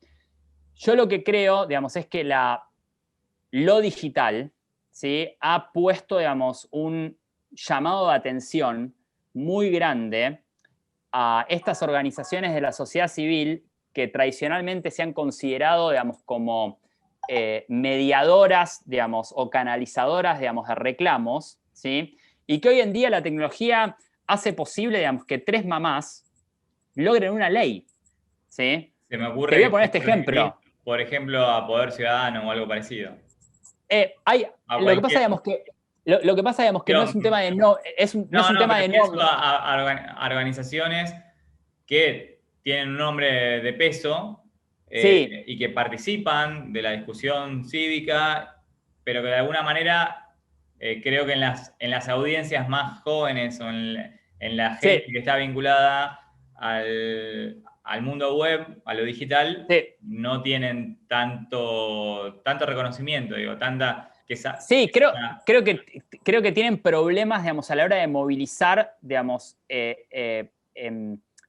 Yo lo que creo, digamos, es que lo digital, ¿sí? Ha puesto, digamos, un llamado de atención muy grande a estas organizaciones de la sociedad civil que tradicionalmente se han considerado, digamos, como mediadoras, digamos, o canalizadoras, digamos, de reclamos, ¿sí? Y que hoy en día la tecnología hace posible, digamos, que 3 mamás logren una ley, ¿sí? Se me Te ocurre voy a que poner este puedes referir, ejemplo. por ejemplo, a Poder Ciudadano o algo parecido. A Lo que pasa, cualquier. digamos, que no Pero, es un tema de no, no es no, un no, tema pero de pienso no. a organizaciones que tienen un nombre de peso Sí, y que participan de la discusión cívica, pero que de alguna manera creo que en las audiencias más jóvenes o en la gente sí, que está vinculada al mundo web, a lo digital, sí. no tienen tanto reconocimiento, digo, tanta. Sí, creo que tienen problemas, digamos, a la hora de movilizar, digamos,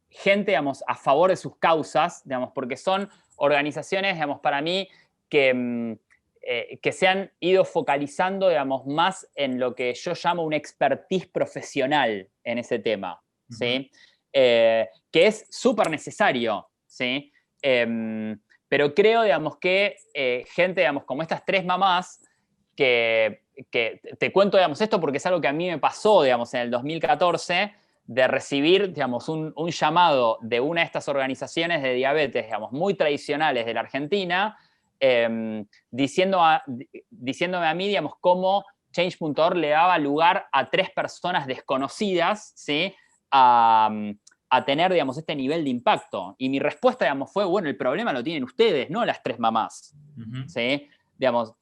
gente, digamos, a favor de sus causas, digamos, porque son organizaciones, digamos, para mí, que se han ido focalizando, digamos, más en lo que yo llamo un expertise profesional en ese tema, Ujú. ¿sí? Que es súper necesario, ¿sí? Pero creo, digamos, que gente, digamos, como estas 3 mamás, que te cuento, digamos, esto porque es algo que a mí me pasó, digamos, en el 2014, de recibir, digamos, un llamado de una de estas organizaciones de diabetes, digamos, muy tradicionales de la Argentina, diciéndome a mí, digamos, cómo Change.org le daba lugar a 3 personas desconocidas, ¿sí? A tener, digamos, este nivel de impacto. Y mi respuesta, digamos, fue, bueno, el problema lo tienen ustedes, no las 3 mamás, Ujú. ¿sí? Digamos,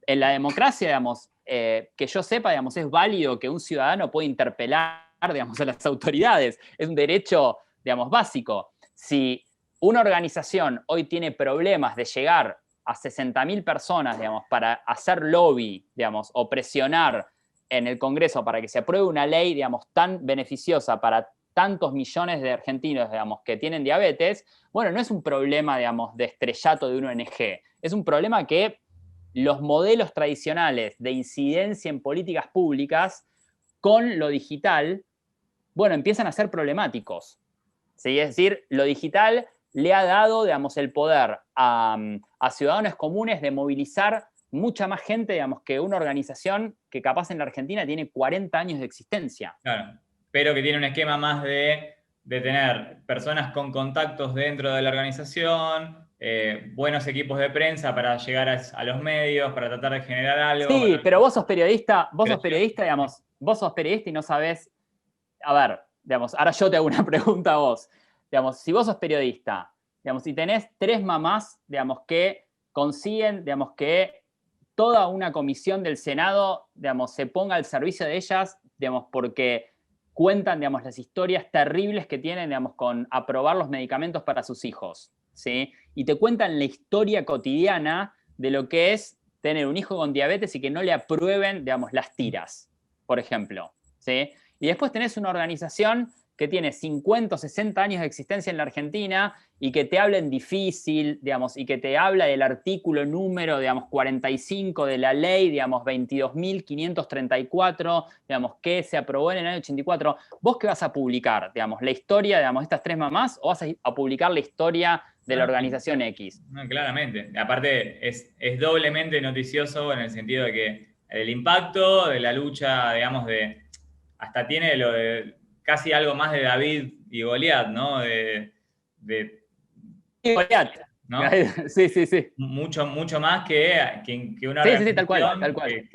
en la democracia, digamos, que yo sepa, digamos, es válido que un ciudadano pueda interpelar, digamos, a las autoridades. Es un derecho, digamos, básico. Si una organización hoy tiene problemas de llegar a 60.000 personas, digamos, para hacer lobby, digamos, o presionar en el Congreso para que se apruebe una ley, digamos, tan beneficiosa para tantos millones de argentinos, digamos, que tienen diabetes, bueno, no es un problema, digamos, de estrellato de una ONG. Es un problema que los modelos tradicionales de incidencia en políticas públicas con lo digital, bueno, empiezan a ser problemáticos. ¿Sí? Es decir, lo digital le ha dado, digamos, el poder a ciudadanos comunes de movilizar mucha más gente, digamos, que una organización que capaz en la Argentina tiene 40 años de existencia. Claro, pero que tiene un esquema más de tener personas con contactos dentro de la organización, buenos equipos de prensa para llegar a los medios, para tratar de generar algo. Sí, pero Pero digamos, vos sos periodista y no sabés, a ver, digamos, ahora yo te hago una pregunta a vos. Digamos, si vos sos periodista, digamos, si tenés 3 mamás, digamos, que consiguen, digamos, que toda una comisión del Senado, digamos, se ponga al servicio de ellas, digamos, porque cuentan, digamos, las historias terribles que tienen, digamos, con aprobar los medicamentos para sus hijos, ¿sí? Y te cuentan la historia cotidiana de lo que es tener un hijo con diabetes y que no le aprueben, digamos, las tiras, por ejemplo, ¿sí? Y después tenés una organización que tiene 50 o 60 años de existencia en la Argentina y que te habla en difícil, digamos, y que te habla del artículo número, digamos, 45 de la ley, digamos, 22.534, digamos, que se aprobó en el año 84, ¿vos qué vas a publicar? Digamos, la historia, digamos, estas tres mamás, o vas a publicar la historia de la organización X? No, claramente. Aparte, es doblemente noticioso en el sentido de que el impacto de la lucha, digamos, hasta tiene lo de casi algo más de David y Goliat, ¿no? Goliat. ¿No? Sí, sí, sí. Mucho, mucho más que una Sí, organización sí, tal cual, tal cual.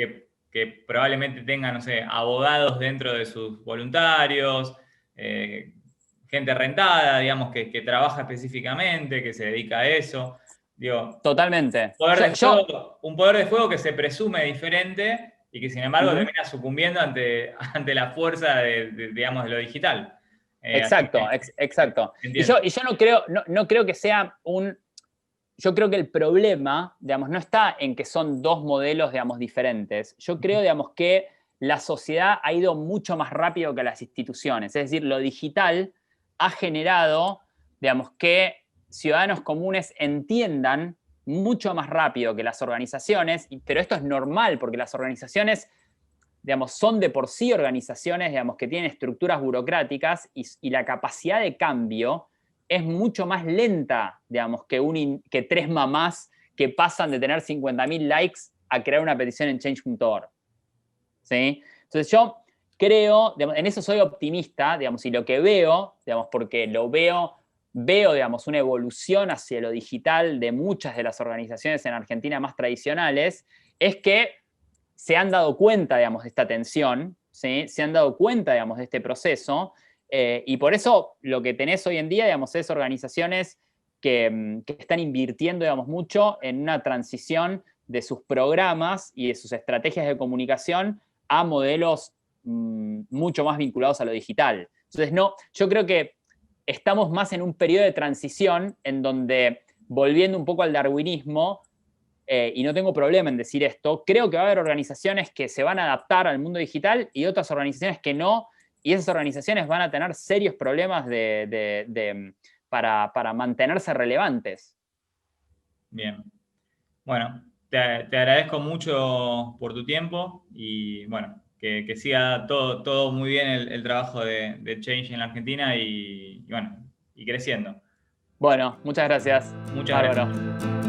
que probablemente tenga, no sé, abogados dentro de sus voluntarios, gente rentada, digamos, que trabaja específicamente, que se dedica a eso. Digo, Totalmente. un poder de fuego que se presume diferente y que sin embargo termina sucumbiendo ante la fuerza digamos, de lo digital. Exacto, exacto. Y yo no creo que sea yo creo que el problema, digamos, no está en que son dos modelos, digamos, diferentes. Yo creo, digamos, que la sociedad ha ido mucho más rápido que las instituciones. Es decir, lo digital ha generado, digamos, que ciudadanos comunes entiendan mucho más rápido que las organizaciones, pero esto es normal porque las organizaciones, digamos, son de por sí organizaciones, digamos, que tienen estructuras burocráticas y la capacidad de cambio es mucho más lenta, digamos, que tres mamás que pasan de tener 50.000 likes a crear una petición en change.org. ¿Sí? Entonces yo creo, digamos, en eso soy optimista, digamos, y lo que veo, digamos, porque veo, digamos, una evolución hacia lo digital de muchas de las organizaciones en Argentina más tradicionales, es que se han dado cuenta, digamos, de esta tensión, ¿sí? Se han dado cuenta, digamos, de este proceso, y por eso lo que tenés hoy en día, digamos, es organizaciones que están invirtiendo, digamos, mucho en una transición de sus programas y de sus estrategias de comunicación a modelos mucho más vinculados a lo digital. Entonces, yo creo que estamos más en un periodo de transición en donde, volviendo un poco al darwinismo, y no tengo problema en decir esto, creo que va a haber organizaciones que se van a adaptar al mundo digital y otras organizaciones que no, y esas organizaciones van a tener serios problemas para mantenerse relevantes. Bien. Bueno, te agradezco mucho por tu tiempo y bueno, que siga todo muy bien el trabajo de Change en la Argentina y bueno, y creciendo. Bueno, muchas gracias. Muchas Bárbaro. gracias.